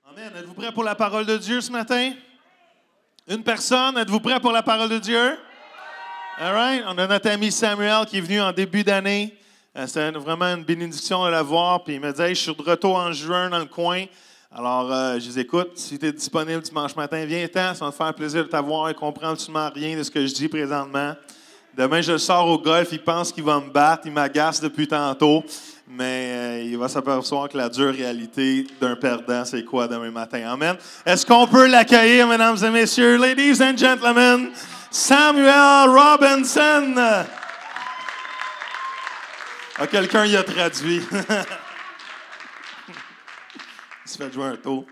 Amen. Êtes-vous prêts pour la parole de Dieu ce matin? Une personne, êtes-vous prêts pour la parole de Dieu? All right. On a notre ami Samuel qui est venu en début d'année. C'était vraiment une bénédiction de la voir. Puis il me dit, hey, je suis de retour en juin dans le coin. Alors, je les écoute. Si tu es disponible dimanche matin, viens-t'en. Ça va me faire plaisir de t'avoir. Il ne comprend absolument rien de ce que je dis présentement. Demain, je sors au golf. Il pense qu'il va me battre. Il m'agace depuis tantôt. Mais il va s'apercevoir que la dure réalité d'un perdant, c'est quoi demain matin? Amen. Est-ce qu'on peut l'accueillir, mesdames et messieurs, ladies and gentlemen, Samuel Robinson? Ah, quelqu'un y a traduit. Il se fait jouer un tour.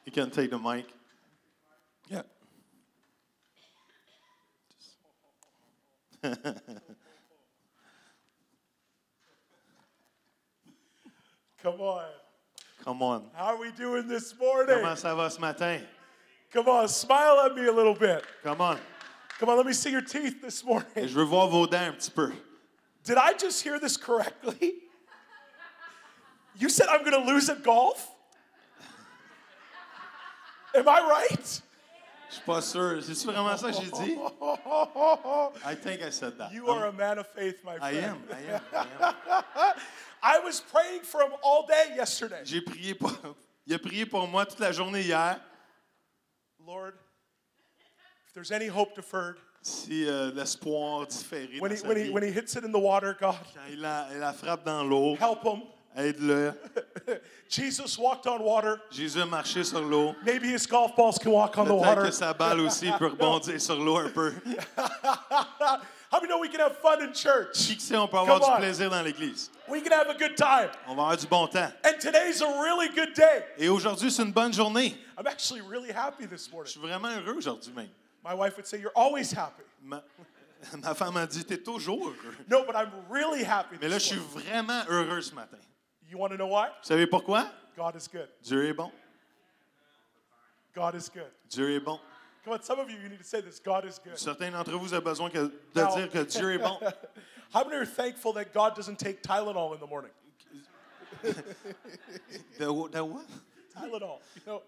You can take the mic. Yeah. Come on. Come on. How are we doing this morning? Comment ça va ce matin? Come on, smile at me a little bit. Come on. Come on, let me see your teeth this Et morning. je veux voir vos dents un petit peu. Did I just hear this correctly? You said I'm going to lose at golf? Am I right? Je suis pas sûr. C'est vraiment ça que j'ai dit? I think I said that. You are a man of faith, my I friend. am. I was praying for him all day yesterday. J'ai prié pour... Il a prié pour moi toute la journée hier. Lord, if there's any hope deferred, Si l'espoir différé when dans he, sa when, vie, he, when he hits it in the water, God, quand il la frappe dans l'eau, help him. aide-le. Jesus walked on water. Jésus a marché sur l'eau. Maybe his golf balls can walk on the Peut-être water. que sa balle aussi peut rebondir sur l'eau un peu. How many know we can have fun in church? Qui sait, on peut avoir Come du on. plaisir dans l'Église. We can have a good time. On va avoir du bon temps. And today's a really good day. Et aujourd'hui, c'est une bonne journée. I'm actually really happy this Je morning. suis vraiment heureux aujourd'hui même. My wife would say, you're always happy. Ma femme a dit, t'es toujours heureux. No, but I'm really happy Mais là, je this suis morning. vraiment heureux ce matin. You want to know why? Vous savez pourquoi? God is good. Dieu est bon. God is good. Dieu est bon. Come on, some of you need to say this. God is good. Certains d'entre vous avez besoin de Now- dire que Dieu est bon. How many are thankful that God doesn't take Tylenol in the morning? The what? Tylenol. You know,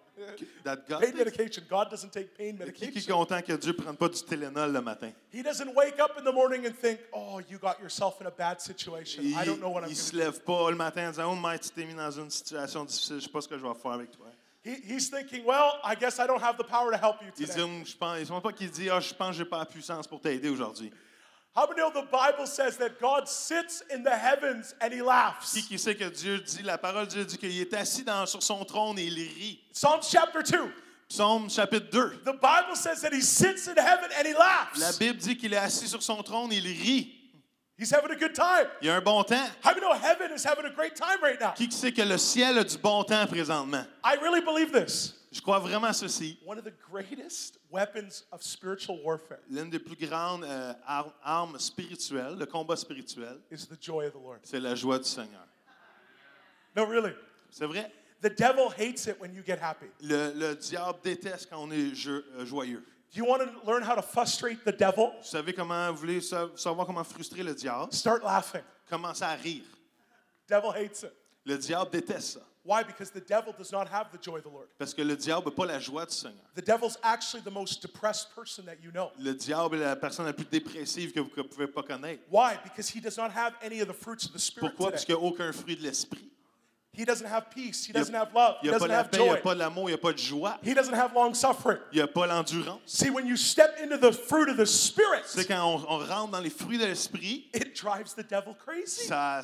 That God. pain medication. God doesn't take pain Qui est medication. content que Dieu ne prenne pas du Tylenol le matin? He doesn't wake up in the morning and think, oh, you got yourself in a bad situation. I don't know what I'm Il going se to do. lève pas le matin en disant, oh, Mike, tu t'es mis dans une situation difficile, je ne sais pas ce que je vais faire avec toi. He's thinking, well, I guess I don't have the power to help you Il dit, today. je pense pas qu'il dit, je pense que j'ai pas la puissance pour t'aider aujourd'hui. How many know the Bible says that God sits in the heavens and he laughs? Qui sait que Dieu dit, la parole de Dieu dit qu'il est assis sur son trône et il rit. Psalms chapter 2. Psaume chapitre 2. The Bible says that he sits in heaven and he La laughs. Bible dit qu'il est assis sur son trône et il rit. He's having a good time. Il a un bon temps. How many know heaven is having a great time right now? Qui sait que le ciel a du bon temps présentement? I really believe this. Je crois vraiment à ceci. One of the greatest weapons of spiritual warfare L'une des plus grandes armes spirituelles, le combat spirituel, is the joy of the Lord. c'est la joie du Seigneur. No, really. C'est vrai. The devil hates it when you get happy. Le diable déteste quand on est joyeux. Do you want to learn how to frustrate the devil? Vous savez comment, vous voulez savoir comment frustrer le diable? Start laughing. Commencez à rire. Devil hates it. Le diable déteste ça. Why? Because the devil does not have the joy of the Lord. Parce que le diable n'a pas la joie du Seigneur. The devil's actually the most depressed person that you know. Le diable est la personne la plus dépressive que vous ne pouvez pas connaître. Why? Because he does not have any of the fruits of the Spirit Pourquoi? Parce today. qu'il n'y a aucun fruit de l'esprit. He doesn't have peace. He Il doesn't have love. He n'y a pas doesn't la have paix, il n'y a joy. pas l'amour, il n'y a pas de joie. He doesn't have long suffering. Il n'y a pas l'endurance. See, when you step into the fruit of the Spirit, C'est quand on rentre dans les fruits de l'esprit, it drives the devil crazy. ça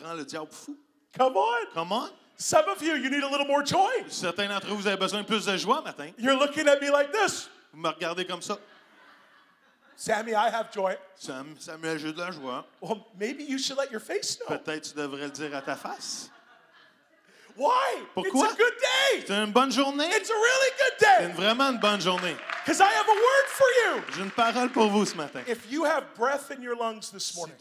rend le diable fou. Come on. Comment? Some of you need a little more joy. Certains d'entre vous avez besoin de plus de joie matin. You're looking at me like this. Vous me regardez comme ça. Sammy, I have joy. Samuel, j'ai de la joie. Well, maybe you should let your face know. Peut-être tu devrais le dire à ta face. Why? Pourquoi? It's a good day. C'est une bonne journée. It's a really good C'est day. vraiment une bonne journée. Because I have a word for you. J'ai une parole pour vous ce matin. If you have breath in your lungs this Si morning,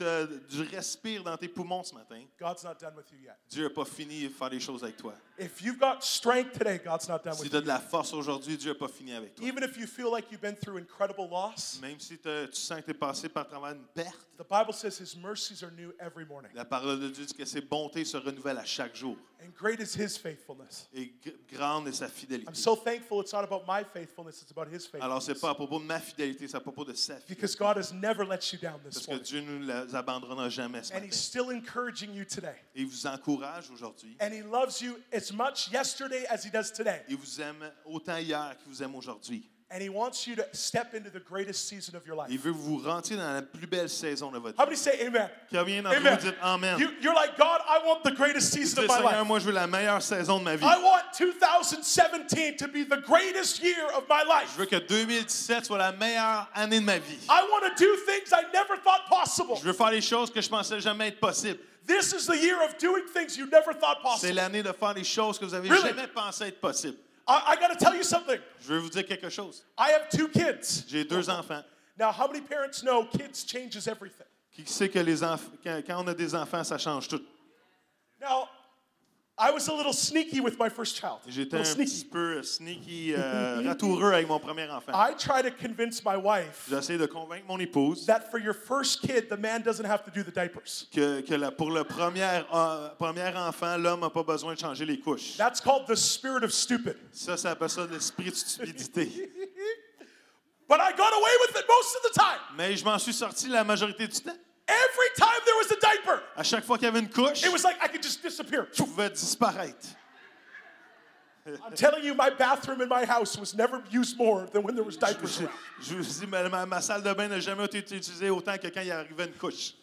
tu respires dans tes poumons ce matin, God's not done with you yet. Dieu n'a pas fini de faire des choses avec toi. If you've got strength today, God's not done Si with tu as you. de la force aujourd'hui, Dieu n'a pas fini avec toi. Even if you feel like you've been through incredible loss, Même si tu sens que tu es passé par travers une perte, the Bible says his mercies are new every morning. la parole de Dieu dit que ses bontés se renouvellent à chaque jour. And great is his faithfulness. Et grande est sa fidélité. I'm so thankful it's not about my faithfulness, it's about his Alors, ce n'est faithfulness. pas à propos de ma fidélité, c'est à propos de sa fidélité. Because God has never let you down Parce this que morning. Dieu ne nous abandonnera jamais ce And matin. he's still encouraging you today. Et il vous encourage aujourd'hui. And he loves you as much yesterday as he does today. Il vous aime autant hier qu'il vous aime aujourd'hui. And he wants you to step into the greatest season of your life. Il veut vous rentrer dans la plus belle saison de votre How vie. many say amen? Combien d'entre Amen. vous dites Amen? You're like, God, I want the greatest season Dites, of my Seigneur, life. moi je veux la meilleure saison de ma vie. I want 2017 to be the greatest year of my life. Je veux que 2017 soit la meilleure année de ma vie. I want to do things I never thought possible. Je veux faire les choses que je pensais jamais être possible. This is the year of doing things you never thought C'est possible. l'année de faire les choses que vous avez Really? jamais pensé être possible. I got to tell you something. Je veux vous dire quelque chose. I have 2 kids. J'ai 2 enfants. Now, how many parents know kids changes everything? Qui sait que les quand on a des enfants, ça change tout. Now, I was a little sneaky with my first child. J'étais A un little petit sneaky. peu sneaky, ratoureux avec mon premier enfant. I try to convince my wife J'ai essayé de convaincre mon épouse that for your first kid, the man doesn't have to do the diapers. pour le premier enfant, l'homme n'a pas besoin de changer les couches. That's called the spirit of stupid. Ça appelle ça l'esprit de stupidité. But I got away with it most of the time. Mais je m'en suis sorti la majorité du temps. Every time there was a diaper, À chaque fois qu'il y avait une couche, it was like I could just disappear. je pouvais disparaître. I'm telling you, my bathroom in my house was never used more than when there was diapers Je, around. je vous dis, ma salle de bain n'a jamais été utilisée autant que quand il arrivait une couche.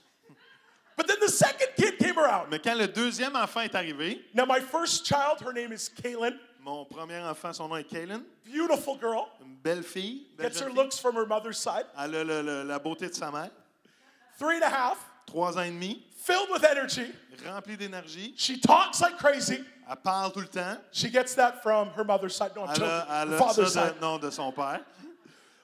But then the second kid came around. Mais quand le deuxième enfant est arrivé, Now, my first child, her name is Kaylin. mon premier enfant, son nom est Kaylin, Beautiful girl. une belle fille, belle Gets her jeune fille. looks from her mother's side. Elle a la beauté de sa mère, 3.5, 3 ans et demi, filled with energy. remplie d'énergie, She talks like crazy. elle parle tout le temps, She gets that from her mother's side. No, I'm elle joking. a, elle Her a father's ça side. de son père.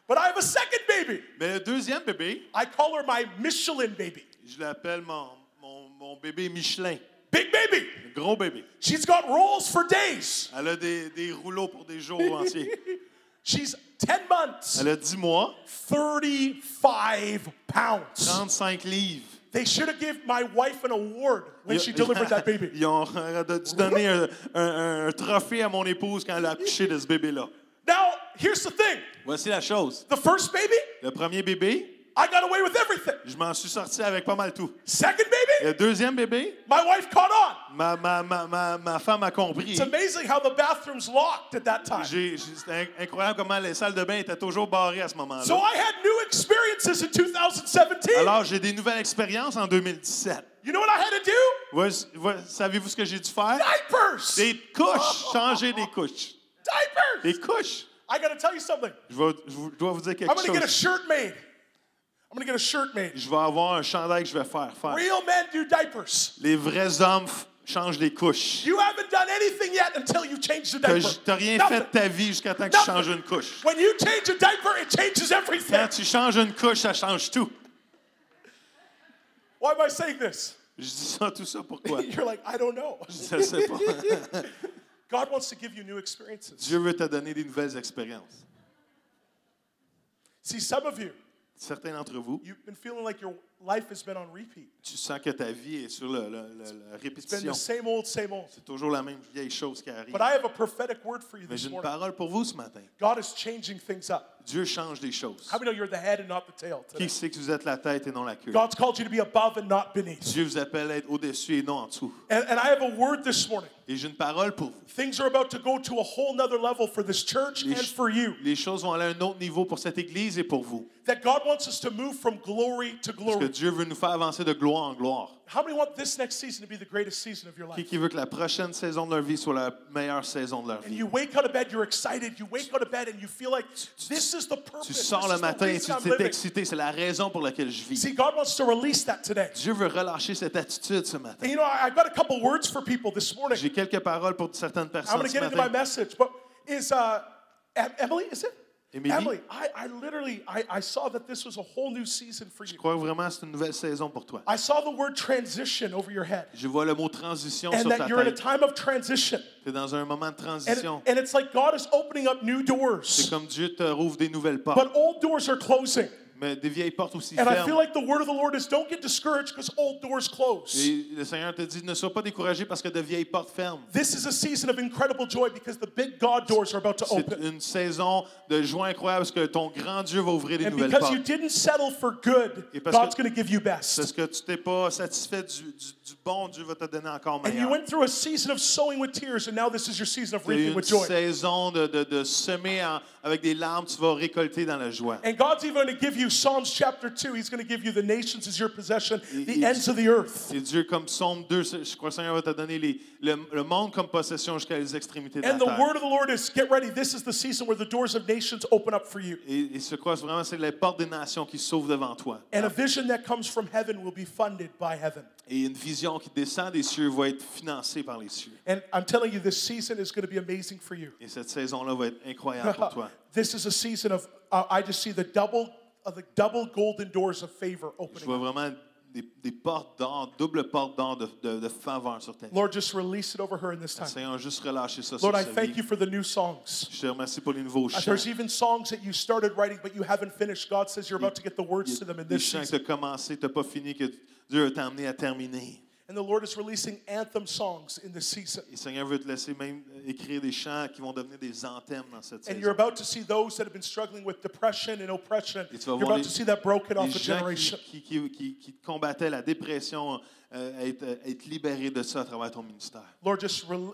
But I have a second baby. Mais le deuxième bébé, I call her my Michelin baby. je l'appelle mon bébé Michelin, Big baby. le gros bébé. She's got rolls for days. Elle a des rouleaux pour des jours entiers. She's 10 months, Elle a 10 mois, 35 pounds. 35 livres. They should have given my wife an award when she delivered that baby. Ils ont dû donner un trophée à mon épouse quand elle a accouché de ce bébé-là. Now, here's the thing. Voici la chose. The first baby, Le premier bébé, I got away with everything. je m'en suis sorti avec pas mal tout. Second baby, Le deuxième bébé, my wife caught on. ma femme a compris. It's amazing how the bathroom's locked at that time. C'était incroyable comment les salles de bain étaient toujours barrées à ce moment-là. So I had new experiences in 2017. Alors, j'ai des nouvelles expériences en 2017. You know what I had to do? Savez-vous ce que j'ai dû faire? Diapers. Des couches. Changer des couches. Diapers. Des couches. I got to tell you something. Je dois vous dire quelque I'm going to get a chose. shirt made. I'm going to get a shirt made. Je vais avoir un chandail que je vais faire. Real men do diapers. Les vrais hommes changent les couches. You haven't done anything yet until you change the diaper. T'as rien Nothing. fait de ta vie jusqu'à temps que tu Nothing. changes une couche. When you change a diaper, it changes everything. Quand tu changes une couche, ça change tout. Why am I saying this? Je dis ça, tout ça, pourquoi? You're like, I don't know. Je ne sais pas. God wants to give you new experiences. Dieu veut te donner des nouvelles expériences. See, some of you, Certains d'entre vous, you've been feeling like your life has been on repeat. tu sens que ta vie est sur la It's been répétition. the same old, same old. C'est toujours la même vieille chose qui arrive. But I have a prophetic word for you Mais this j'ai une morning. parole pour vous ce matin. God is changing things up. Dieu change des choses. How many know you're the head and not the tail today? Qui sait que vous êtes la tête et non la queue? God's called you to be above and not beneath. Dieu vous appelle à être au-dessus et non en dessous. And I have a word this morning. Et j'ai une parole pour vous. Things are about to go to a whole nother level for this church and for you. Les choses vont aller à un autre niveau pour cette église et pour vous. That God wants us to move from glory to Parce que glory. Dieu veut nous faire avancer de gloire en gloire. How many want this next season to be the greatest season of your life? Qui veut que la prochaine saison de leur vie soit la meilleure saison de leur And vie? you wake out of bed, you're excited. You wake out of bed and you feel like this is the purpose. Tu This sors le is the matin et reason tu I'm t'es living. excité. C'est la raison pour laquelle je vis. See, God wants to release that today. Dieu veut relâcher cette attitude ce matin. And you know, I've got a couple words for people this morning. J'ai quelques paroles pour certaines I'm personnes going to ce get into my matin. message. But is Emily? Is it? Émilie, Emily, I saw that this was a whole new season for je you. crois vraiment que c'est une nouvelle saison pour toi. I saw the word transition over your head. Je vois le mot transition And sur ta that you're in a tête. time of transition. Tu es dans un moment de transition. And it's like God is opening up new C'est doors. comme Dieu te rouvre des nouvelles portes. But old doors are closing. Mais des vieilles portes aussi And I fermes. feel like the word of the Lord is don't get discouraged because old doors close. Et le Seigneur te dit, ne sois pas découragé parce que de vieilles portes ferment. This is a season of incredible joy because the big God doors are about to C'est open. une saison de joie incroyable parce que ton grand Dieu va ouvrir des And nouvelles because you portes. didn't settle for good, Et parce God's que- going to give you Parce best. que tu t'es pas satisfait du bon, Dieu va te donner encore And you meilleur. went through a season of sowing with tears, and now this is your season of Tu as eu reaping une with joy. saison de semer avec des larmes, tu vas récolter dans la joie. And God's even going to give you Psalms chapter 2. He's going to give you the nations as your possession, the Il- ends of the earth. C'est Dieu comme Psaume 2, je crois que le Seigneur va te donner le monde comme possession jusqu'à les extrémités de la And the terre. word of the Lord is, get ready. This is the season where the doors of nations open up for you. Et ce quoi, c'est vraiment, c'est les portes des nations qui s'ouvrent devant toi. And a vision that comes from heaven will be funded by heaven. Et une vision qui descend des cieux va être financée par les cieux. And I'm telling you, this season is going to be amazing for you. Et cette saison-là va être incroyable pour toi. This is a season of, I just see the double golden doors of favor Je opening vois up. vraiment des portes d'or, double porte d'or de faveur sur ta vie. Lord, just release it over her in this time. Seigneur, juste relâcher ça Lord, sur I sa thank vie. you for the new songs. Je te remercie pour les nouveaux chants. There's even songs that you started writing, but you haven't finished. God says you're about to get the Il words y to them a in des this chants que season. tu as commencé, tu n'as pas fini, que Dieu t'a amené à terminer. And the Lord is releasing anthem songs in this season. Et le Seigneur veut te laisser même écrire des chants qui vont devenir des anthèmes dans cette And saison. you're about to see those that have been struggling with depression and oppression. Et tu vas You're voir about to see that broken les off a gens generation. qui combattaient la dépression, être libérés de ça à travers ton ministère. Lord,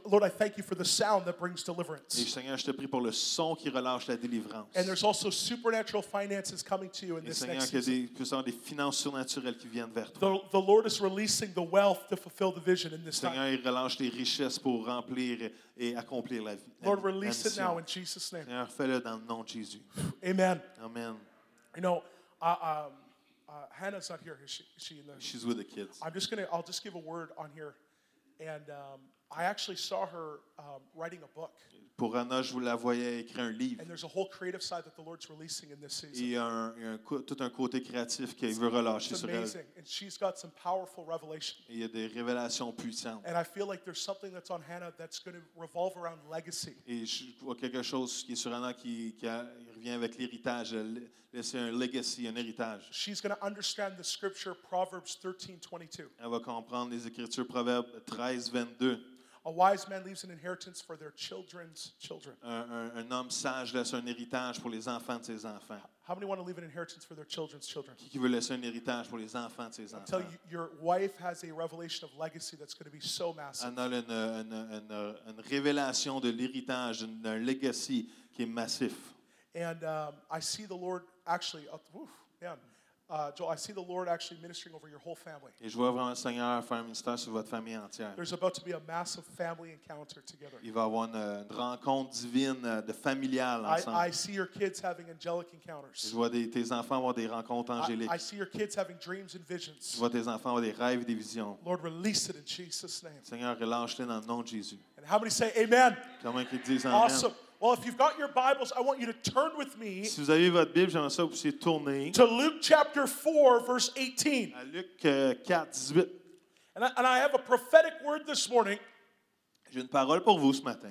Lord, I thank you for the sound that brings Et deliverance. Seigneur, je te prie pour le son qui relâche la délivrance. And there's also supernatural finances coming to you in Et this Seigneur, next qu'il y a season. des, que ce soit des finances surnaturelles qui viennent vers toi. The Lord is releasing the wealth to fulfill the vision in this time. Seigneur, il relâche les richesses pour remplir et accomplir la vie. Lord, release it now in Jesus' name. Seigneur, fais-le dans le nom de Jésus. Amen. Amen. You know, Hannah's not here. Is she in the? She's with the kids. I'll just give a word on here. And I actually saw her writing a book. Pour Anna, je vous la voyais écrire un livre. And there's a whole creative side that the Lord's releasing in this Et season. il y a tout un côté créatif qu'il veut relâcher It's sur elle. amazing. And she's got some powerful revelation. Et il y a des révélations puissantes. And I feel like there's something that's on Hannah that's going to revolve around legacy. Et je vois quelque chose qui est sur Anna qui revient avec l'héritage, laisser un legacy, un héritage. She's going to understand the scripture, Proverbs 13:22. Elle va comprendre les Écritures, Proverbes 13, 22. A wise man leaves an inheritance for their children's children. Un homme sage laisse un héritage pour les enfants de ses enfants. How many want to leave an inheritance for their children's children? Qui veut laisser un héritage pour les enfants de ses Tell enfants? you, your wife has a revelation of legacy that's going to be so massive. Anna a une révélation de l'héritage, d'un legacy qui est massif. And I see the Lord actually, Joel, I see the Lord actually ministering over your whole family. Et je vois vraiment le Seigneur faire un ministère sur votre famille entière. There's about to be a massive family encounter together. Il va y avoir une rencontre divine de familiale ensemble. I see your kids having angelic encounters. Je vois tes enfants avoir des rencontres angéliques. I see your kids having dreams and Je visions. vois tes enfants avoir des rêves et des visions. Lord, release it in Jesus' name. Seigneur, relâche-les dans le nom de Jésus. And how many say amen? Comment qu'ils disent amen? Awesome. Well, if you've got your Bibles, I want you to turn with me Si vous avez votre Bible, j'aimerais ça que vous puissiez tourner to Luke chapter 4, verse 18. à Luc 4, 18. And I have a prophetic word this morning, J'ai une parole pour vous ce matin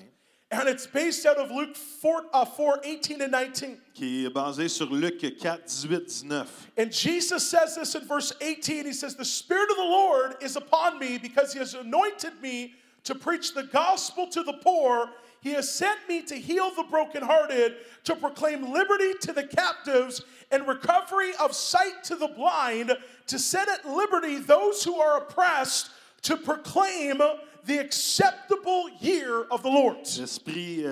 and it's based out of Luke 4, 18 and 19. qui est basée sur Luc 4, 18, 19. And Jesus says this in verse 18. He says, "The Spirit of the Lord is upon me because He has anointed me to preach the gospel to the poor. He has sent me to heal the brokenhearted, to proclaim liberty to the captives and recovery of sight to the blind, to set at liberty those who are oppressed, to proclaim the acceptable year of the Lord." L'Esprit,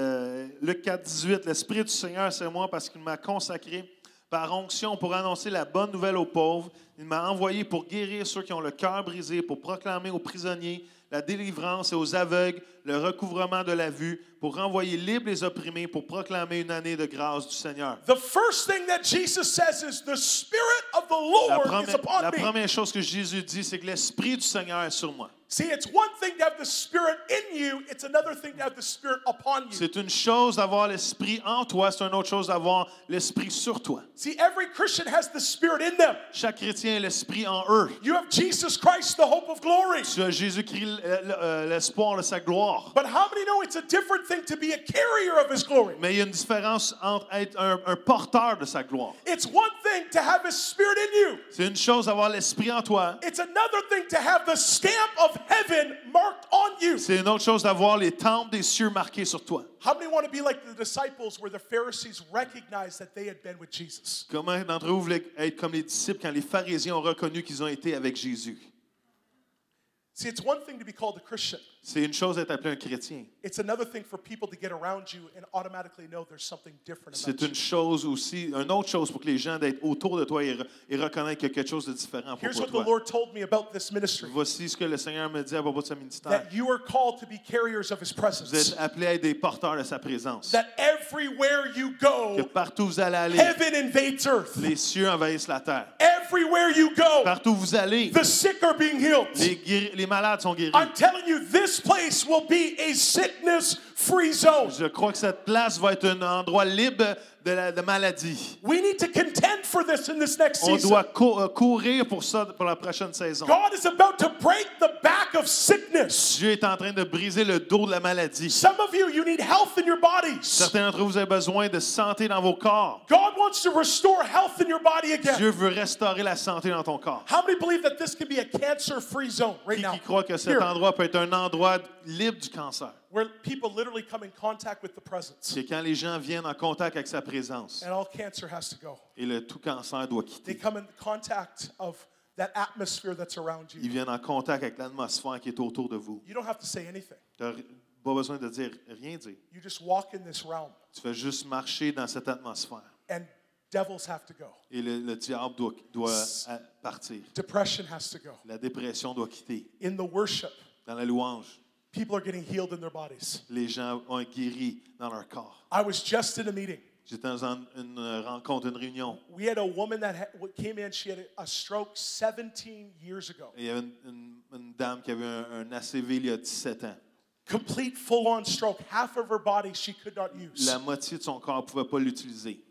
Luc 4, 18, l'Esprit du Seigneur, c'est moi parce qu'il m'a consacré par onction pour annoncer la bonne nouvelle aux pauvres. Il m'a envoyé pour guérir ceux qui ont le cœur brisé, pour proclamer aux prisonniers la délivrance et aux aveugles le recouvrement de la vue, pour renvoyer libres les opprimés, pour proclamer une année de grâce du Seigneur. The first thing that Jesus says is, the Spirit of the La Lord is upon la me. première chose que Jésus dit, c'est que l'Esprit du Seigneur est sur moi. See, it's one thing to have the Spirit in you, it's another thing to have the Spirit upon you. C'est une chose d'avoir l'Esprit en toi, c'est une autre chose d'avoir l'Esprit sur toi. See, every Christian has the Spirit in them. Chaque chrétien a l'Esprit en eux. You have Jesus Christ, the hope of glory. Tu as Jésus-Christ, l'espoir de sa gloire. But how many know it's a different thing to be a carrier of His glory? Mais il y a une différence entre être un porteur de sa gloire. It's one thing to have His Spirit in you. C'est une chose d'avoir l'Esprit en toi. It's another thing to have the stamp of heaven marked on you. C'est une autre chose d'avoir les temples des cieux marqués sur toi. How many want to be like the disciples where the Pharisees recognized that they had been with Jesus? Comment d'entre vous voulez être comme les disciples quand les pharisiens ont reconnu qu'ils ont été avec Jésus? See, it's one thing to be called a Christian. C'est une chose d'être appelé un chrétien. It's another thing for people to get around you and automatically know there's something different C'est about une chose aussi, une autre chose pour que les gens d'être autour de toi et reconnaître qu'il y a quelque chose de différent you. Here's pour what toi. the Lord told me about this ministry. Voici ce que le Seigneur me dit à propos de ce ministère. That you are called to be carriers of His Vous presence. êtes appelés à être des porteurs de sa présence. That everywhere you Que go, partout où vous allez aller, heaven invades earth. les cieux envahissent la terre. Everywhere you go, Partout où vous allez, the sick are being healed. les malades sont guéris. I'm telling you, this place will be a sickness-free zone. Je crois que cette place va être un endroit libre de maladie. We need to contend for this in this next On season. doit courir pour ça pour la prochaine saison. God is about to break the back of sickness. Dieu est en train de briser le dos de la maladie. Some of you, you need health in your bodies. Certains d'entre vous avez besoin de santé dans vos corps. God wants to restore health in your body again. Dieu veut restaurer la santé dans ton corps. How many believe that this can be a cancer-free zone right Qui now? croit que cet Here, endroit peut être un endroit libre du cancer? where people literally come in contact with the presence. C'est quand les gens viennent en contact avec sa présence. And all cancer has to go. Et tout cancer doit They quitter. come in contact of that atmosphere that's around Ils you. viennent en contact avec l'atmosphère qui est autour de vous. You don't have to say anything. Tu n'as pas besoin de dire rien dire. You just walk in this realm, Tu fais juste marcher dans cette atmosphère. and devils have to go. Et le diable doit partir. Depression has to go. La dépression doit quitter. In the worship, Dans la louange, people are getting healed in their bodies. les gens ont guéri dans leur corps. I was just in a meeting. J'étais dans une rencontre, une réunion. We had a woman that came in. She had a stroke 17 years ago. Et il y avait une dame qui avait un ACV il y a 17 ans. Complete full-on stroke. Half of her body she could not use. La moitié de son corps ne pouvait pas l'utiliser.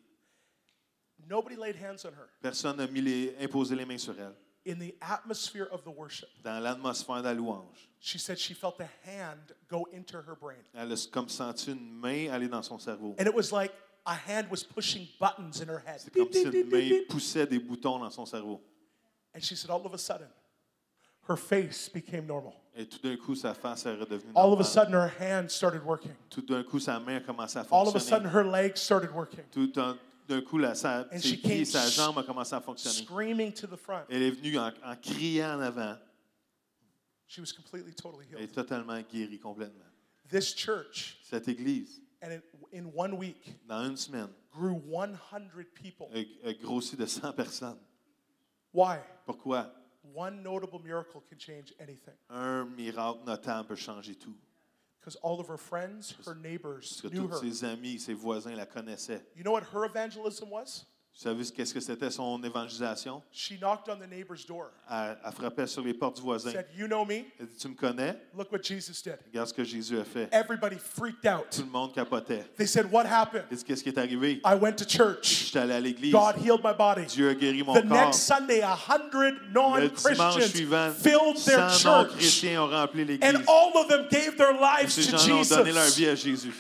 Nobody laid hands on her. Personne n'a imposé les mains sur elle. In the atmosphere of the worship, Dans l'atmosphère de la louange, she said she felt a hand go into her brain. elle a comme senti une main aller dans son cerveau. And it was like a hand was pushing buttons in her head. C'est comme Beep, si beep, une beep, beep, main beep. poussait des boutons dans son cerveau. And she said all of a sudden, her face became normal. Et tout d'un coup, sa face est redevenue All of a normale. sudden, her hand started working. Tout d'un coup, sa main a commencé à All of a sudden, fonctionner. her legs started working. Tout d'un coup, And ses she pieds, came sa jambe a commencé à fonctionner. screaming to the front. Elle est venue en criant en avant. She was completely, totally Elle healed. est totalement guérie complètement. This church, Cette église, and in 1 week, dans une semaine, grew 100 people. a grossi de 100 personnes. Why? Pourquoi? One notable miracle can change anything. Un miracle notable peut changer tout. Because all of her friends, her neighbors Parce que knew tous her. ses amis, ses voisins la connaissaient. You know what her evangelism was? Vous savez qu'est-ce que c'était son évangélisation? She knocked on the neighbor's door, Elle frappait sur les portes du voisin. said, "You know me? Elle dit, tu me connais? Look what Jesus did." Regarde ce que Jésus a fait. Everybody freaked out. Tout le monde capotait. They said, "What happened?" Elle dit, qu'est-ce qui est arrivé? I went to church. J'étais allé à l'église. God healed my body. Dieu a guéri mon The corps. next Sunday, 100 Le dimanche non-Christians suivant, filled their 100 church. non-chrétiens ont rempli l'église. And all of them gave their lives Ces to gens ont donné leur Jesus. vie à Jésus.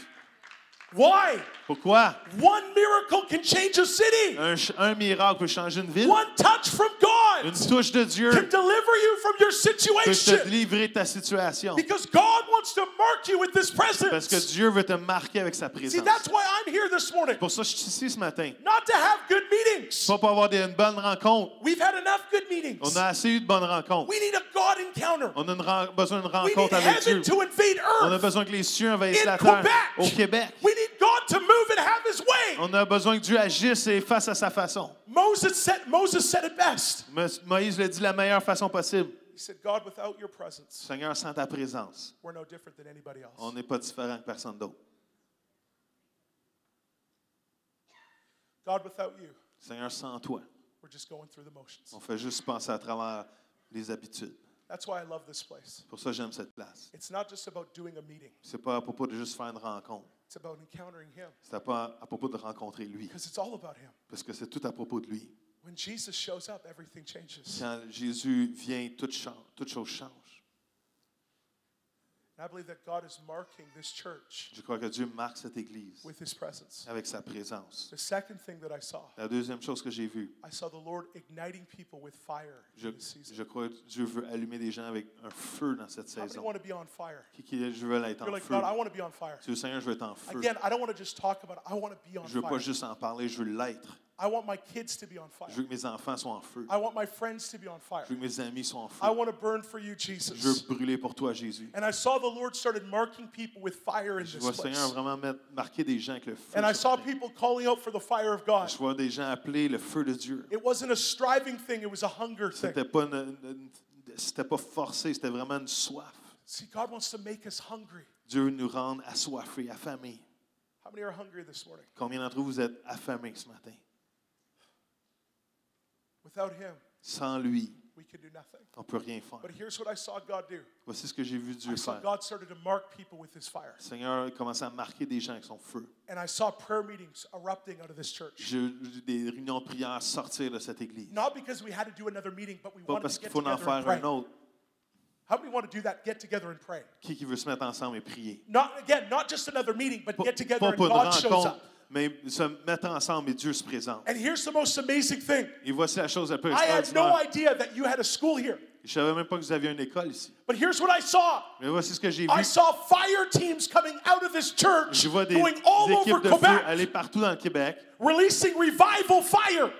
Why? Pourquoi? One miracle can change a city. Un miracle peut changer une ville. One touch from God Une touche de Dieu can deliver you from your peut te situation. livrer de ta situation. Because God wants to mark you with this Parce que presence. Dieu veut te marquer avec sa See, présence. that's why I'm here this morning. Pour ça, je suis ici ce matin. Not to have good meetings. Pas pour avoir une bonne rencontre. We've had enough good meetings. On a assez eu de bonnes rencontres. We need a God encounter. On a besoin d'une We need rencontre avec Dieu. heaven to invade On a earth. besoin que les cieux envahissent In la terre Quebec. au Québec. We need God to move and have His way. On a besoin que Dieu agisse et fasse à sa façon. Moses said it best. Moïse l'a dit de la meilleure façon possible. He said, "God, without your presence, Seigneur, sans ta présence, we're no different than anybody else." on n'est pas différent que personne d'autre. God, without you, Seigneur, sans toi, we're just going through the motions. on fait juste passer à travers les habitudes. That's why I love this place. Pour ça, j'aime cette place. It's not just about doing a meeting. C'est pas à propos de juste faire une rencontre. It's about encountering him. C'est pas à propos de rencontrer lui. Because it's all about him. Parce que c'est tout à propos de lui. When Jesus shows up, everything changes. Quand Jésus vient, toute chose change. And I believe that God is marking this church Je crois que Dieu marque cette église with his presence. avec sa présence. The second thing that I saw, La deuxième chose que j'ai vue, I saw the Lord igniting people with fire in this season. je crois que Dieu veut allumer des gens avec un feu dans cette How many saison. want to be on fire? Je veux être You're en like, feu. God, I want to be on fire. Tu veux, Seigneur, je veux être en feu. Again, I don't want to just talk about it. I want to be on Je veux pas fire. juste en parler, je veux l'être. I want my kids to be on fire. Je veux que mes enfants soient en feu. I want my friends to be on fire. Je veux que mes amis soient en feu. I want to burn for you, Je veux Jesus. brûler pour toi, Jésus. And I saw the Lord started marking people with fire in Je this vois, Seigneur, place. vraiment marquer des gens avec le feu. And I sur saw la terre. people calling out for the fire of God. Je vois des gens appeler le feu de Dieu. It wasn't a striving thing, it was a hunger thing. C'était pas forcé, c'était vraiment une soif. See, God wants to make us hungry. Dieu veut nous rendre assoiffés, affamés. How many are hungry this morning? Combien d'entre vous êtes affamés ce matin? Without Him, Sans lui, we can do nothing. on ne peut rien faire. But here's what I saw God do. Voici ce que j'ai vu Dieu I saw faire. God started to mark people with His fire. Le Seigneur a commencé à marquer des gens avec son feu. And I saw prayer meetings erupting out of this church. J'ai eu des réunions de prière sortir de cette église. Not because we had to do another meeting, but we Pas wanted parce to qu'il get faut en together and faire pray. un autre. How many want to do that? Get together and pray. Qui veut se mettre ensemble et prier? Not again, not just another meeting, but get together Pas and pour une God shows rencontre, up. mais se mettre ensemble et Dieu se présente. And here's the most amazing thing. Et voici la chose la plus I had no extraordinaire. idea that you had a school here. Je ne savais même pas que vous aviez une école ici. But here's what I saw. Mais voici ce que j'ai I vu. saw fire teams coming out of this church, Je vois des going all over équipes de feu Quebec, aller partout dans le Québec, releasing revival fire.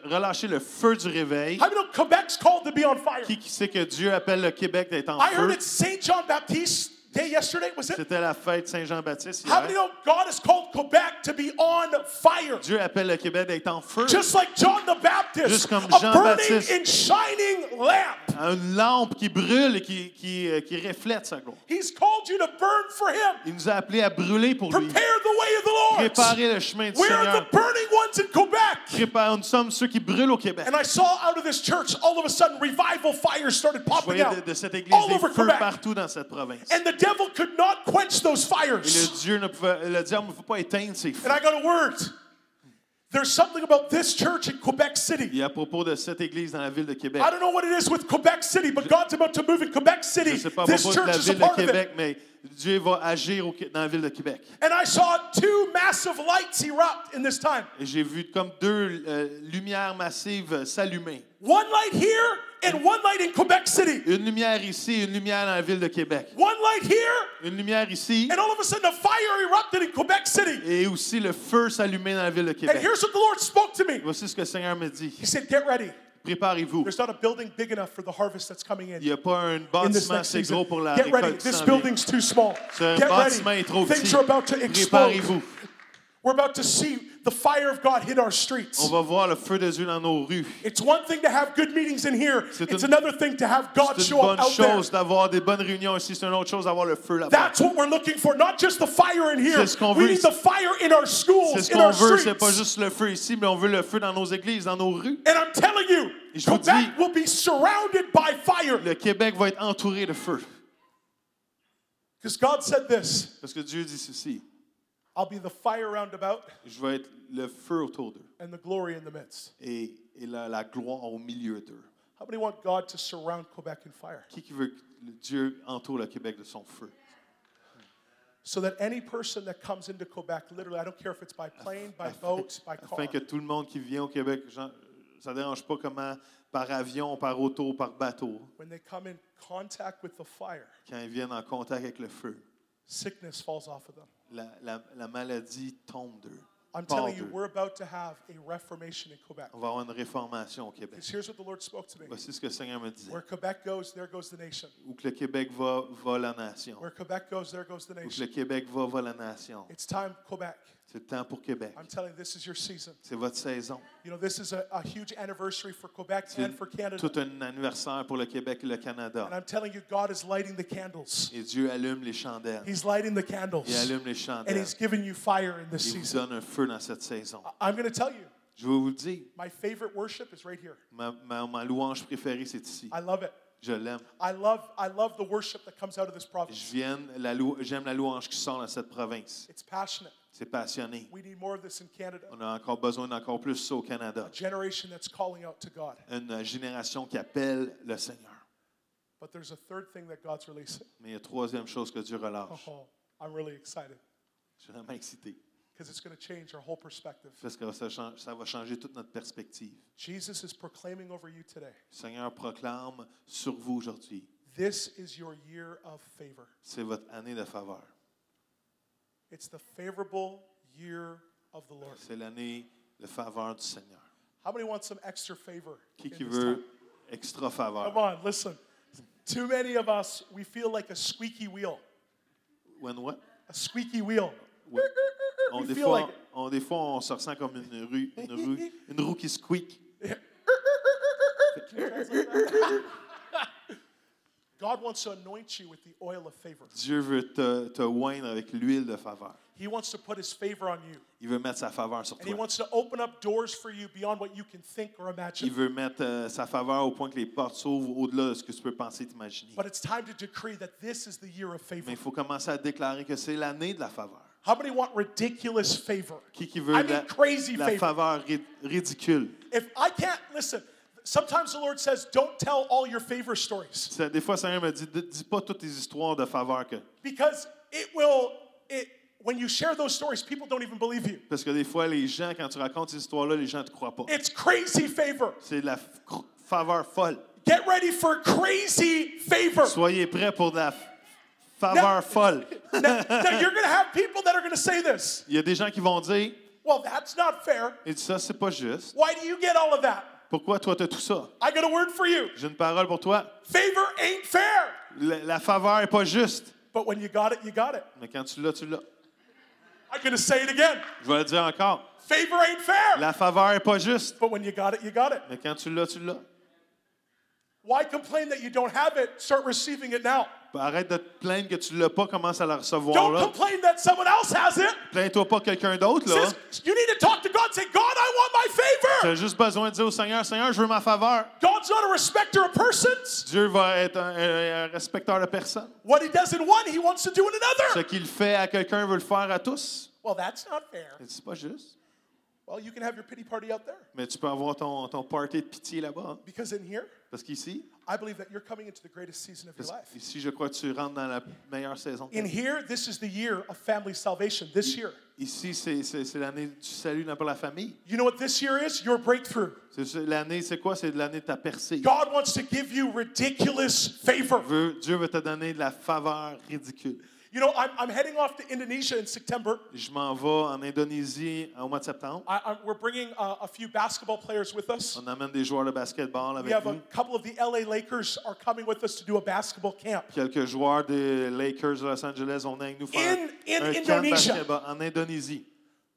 relâcher le feu du réveil. How many know Quebec's called to be on fire? Qui sait que Dieu appelle le Québec d'être en I heard feu? it's St. John Baptiste Day yesterday, was it? C'était la fête Saint-Jean-Baptiste How many hier. know God has called Quebec to be on fire? Dieu appelle le Québec d'être en feu. Just like John the Baptist, Juste comme a Jean burning Baptiste. and shining lamp. Une lampe qui brûle et qui reflète sa gloire. He's called you to burn for him. Il nous a appelés à brûler pour lui. Prepare the way of the Lord. Préparer le chemin du We are the Seigneur. burning ones in Quebec. Nous sommes ceux qui brûlent au Québec. And I saw out of this church, all of a sudden, revival fires started Je popping voyais out de cette église all des over feux Quebec. partout dans cette province. And the devil could not quench those Et fires. le diable ne peut pas éteindre ces feux. And I got a word. There's something about this church in Quebec City. Et à propos de cette église dans la ville de Québec, I don't know what it is with Quebec City, but God's about to move in Quebec je City. ne sais pas à This propos de la church is a ville de part of Québec, it. mais Dieu va agir dans la ville de Québec. And I saw two massive lights erupt in this time. Et j'ai vu comme deux lumières massives s'allumer. One light here and one light in Quebec City. Une lumière ici, une lumière dans la ville de Québec. One light here, Une lumière ici, and all of a sudden a fire erupted in Quebec City. et aussi le feu s'allumait dans la ville de And Québec. here's what the Lord spoke to me. Voici ce que le Seigneur me dit. He said, get ready. Préparez-vous. There's not a building big enough for the harvest that's coming Il in. n'y a pas un In this bâtiment next assez season. gros pour la Get ready. récolte qui This s'en vient. building's too small. Ce Get bâtiment ready. est trop Things petit. are about to explode. Préparez-vous. We're about to see the fire of God hit our streets. On va voir le feu de Dieu dans nos rues. It's one thing to have good meetings in here. C'est It's une- another thing to have God C'est une show up bonne out there. chose d'avoir des bonnes réunions ici. C'est une autre chose d'avoir le feu là-bas. That's what we're looking for. Not just the fire in here. C'est ce qu'on We veut need ici. the fire in our C'est schools, ce in qu'on our veut, c'est pas streets. juste le feu ici, mais on veut le feu dans nos églises, dans nos rues. And I'm telling you, Et je vous Quebec dis- will be surrounded by fire. Le Québec va être entouré de feu. Because God said this, Parce que Dieu dit ceci. I'll be the fire round about Je vais être le feu autour d'eux and the glory in the midst. et la gloire au milieu d'eux. How many want God to surround Quebec in fire? Qui veut que Dieu entoure le Québec de son feu? So that any person that comes into Quebec, literally, I don't care if it's by plane, by boat, by car, Afin que tout le monde qui vient au Québec, ça ne dérange pas comment, par avion, par auto, par bateau, when they come in contact with the fire, quand ils viennent en contact avec le feu, sickness falls off of them. la maladie tombe d'eux. I'm part telling you, d'eux. we're about to have a reformation in Quebec. On va avoir une réformation au Québec. Because here's what the Lord spoke to me. Voici ce que le Seigneur me dit. Where Quebec goes, there goes the nation. Où que le Québec va la nation. Where Quebec goes, there goes the Où que nation. le Québec va la nation. It's time, Quebec. C'est le temps pour Québec. I'm telling you, this is your season. C'est votre saison. You know, this is a huge anniversary for Quebec C'est and for Canada. tout un anniversaire pour le Québec et le And Canada. I'm telling you, God is lighting the candles. Et Dieu allume les chandelles. He's lighting the Il candles. allume les And chandelles. He's giving you fire in this Il vous season. donne un feu feu dans cette saison. I'm going to tell you, Je vais vous le dire, my favorite worship is right here. ma louange préférée, c'est ici. I love it. Je l'aime. I love the worship that comes out of this province. J'aime la louange qui sort de cette province. It's passionate. C'est passionné. We need more of this in Canada. On a encore besoin d'encore plus ça au Canada. A generation that's calling out to God. Une génération qui appelle le Seigneur. But there's a third thing that God's releasing. Mais il y a une troisième chose que Dieu relâche. Oh, I'm really excited Je suis vraiment excité. because it's going to change our whole perspective. Parce que ça va changer toute notre perspective. Jesus is proclaiming over you today. Le Seigneur proclame sur vous aujourd'hui. This is your year of favor. C'est votre année de faveur. It's the favorable year of the Lord. C'est l'année de faveur du Seigneur. How many want some extra favor? Qui in this veut time? extra faveur? Come on, listen. Too many of us, we feel like a squeaky wheel. When what? A squeaky wheel. Ouais. We Des feel fois, like it. des fois, on se ressent comme une roue qui squeak. God wants to anoint you with the oil of favor. Dieu veut te oindre avec l'huile de faveur. He wants to put his favor on you. Il veut mettre sa faveur sur And he toi. wants to open up doors for you beyond what you can think or Il imagine. veut mettre sa faveur au point que les portes s'ouvrent au-delà de ce que tu peux penser et t'imaginer. But it's time to decree that this is the year of favor. Mais il faut commencer à déclarer que c'est l'année de la faveur. How many want ridiculous favor? Qui veut I mean crazy la favor. faveur ridicule? If I can't, listen, sometimes the Lord says, don't tell all your favor stories. Des fois, le Seigneur me dit, dis pas toutes tes histoires de faveur. Because when you share those stories, people don't even believe you. Parce que des fois, les gens, quand tu racontes ces histoires-là, les gens ne te croient pas. It's crazy favor. C'est de la faveur folle. Get ready for crazy favor. Soyez prêts pour de la faveur folle. Now you're going to have people that are going to say this. Il y a des gens qui vont dire, Well, that's not fair. et ça, c'est pas juste. Why do you get all of that? Pourquoi toi, tu as tout ça? I got a word for you. J'ai une parole pour toi. Favor ain't fair. La faveur n'est pas juste. But when you got it, you got it. Mais quand tu l'as, tu l'as. I'm going to say it again. Je vais le dire encore. Favor ain't fair. La faveur n'est pas juste. But when you got it, you got it. Mais quand tu l'as, tu l'as. Why complain that you don't have it? Start receiving it now. Arrête de te plaindre que tu ne l'as pas, commence à la recevoir Don't là. complain that someone else has it. Plains-toi pas quelqu'un d'autre là. Says, you need to talk to God. Say, God, I want my Tu favor. as juste besoin de dire au Seigneur, Seigneur, je veux ma faveur. God's not a respecter of persons. Dieu va être un respecteur de personne. What he does in one, he wants to do in Ce another. qu'il fait à quelqu'un, il veut le faire à tous. Well, that's not fair. C'est pas juste. Well, you can have your pity party out there. Mais tu peux avoir ton party de pitié là-bas. Hein. Because in here, Parce qu'ici, I believe that you're coming into the greatest season of your life. ici, je crois que tu rentres dans la meilleure saison. In here, this is the year of family salvation. This year. Ici, c'est l'année du salut pour la famille. You know what this year is? Your breakthrough. L'année, c'est quoi? C'est l'année de ta percée. God wants to give you ridiculous favor. Dieu veut te donner de la faveur ridicule. You know, I'm heading off to Indonesia in September. Je m'en vais en Indonésie au mois de septembre. We're bringing a few basketball players with us. On amène des joueurs de basketball We avec have a nous. couple of the LA Lakers are coming with us to do a basketball camp. Quelques joueurs des Lakers de Los Angeles ont avec nous faire In un camp de Indonesia. basketball en Indonésie.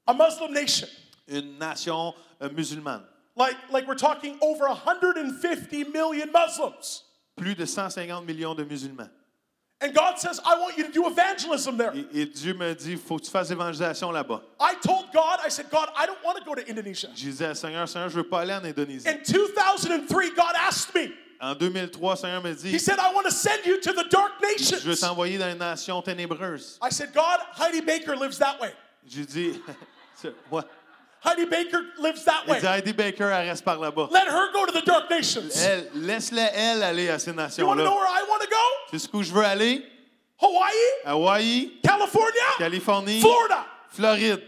A Muslim nation. Une nation musulmane. Like we're talking over 150 million Muslims. Plus de 150 millions de musulmans. And God says, I want you to do evangelism there. Et Dieu me dit, il faut que tu fasses l'évangélisation là-bas. I told God, I said, God, I don't want to go to Indonesia. Je disais, Seigneur, je ne veux pas aller en Indonésie. In 2003, God asked me, En 2003, Seigneur me He dit, said, I want to send you to the dark je veux nations. t'envoyer dans une nation ténébreuse. I said, God, Heidi Baker lives that way. J'ai dit, what? Heidi Baker lives that Il way. dit, Heidi Baker, elle reste par là-bas. Let her go to the dark nations. Laisse-la, elle, aller à ces You want to nations-là. know where I want to go? C'est ce où je veux aller? Hawaii, Hawaï, California, Californie, Florida. Floride.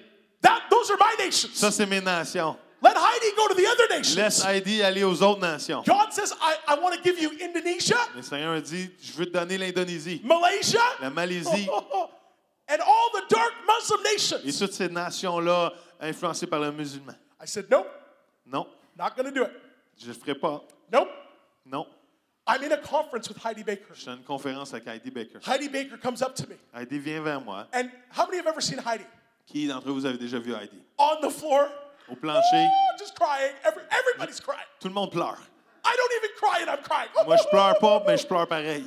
Those are my nations. Ça, c'est mes nations. Let Heidi go to the other nations. Laisse Heidi aller aux autres nations. God says, I want to give you Indonesia, Le Seigneur me dit, je veux te donner l'Indonésie, Malaysia, la Malaisie and all the dark Muslim et nations. toutes ces nations-là influencées par le musulman. I said, nope, Non, not going to do it. je ne le ferai pas. Nope. Non. I'm in a conference with Heidi Baker. Je suis à une conférence avec Heidi Baker. Heidi Baker comes up to me. Heidi vient vers moi. And how many have ever seen Heidi? Qui d'entre vous avez déjà vu Heidi? On the floor, Au plancher, just crying. Everybody's crying. tout le monde pleure. I don't even cry and I'm crying. Moi, je pleure pas, mais je pleure pareil.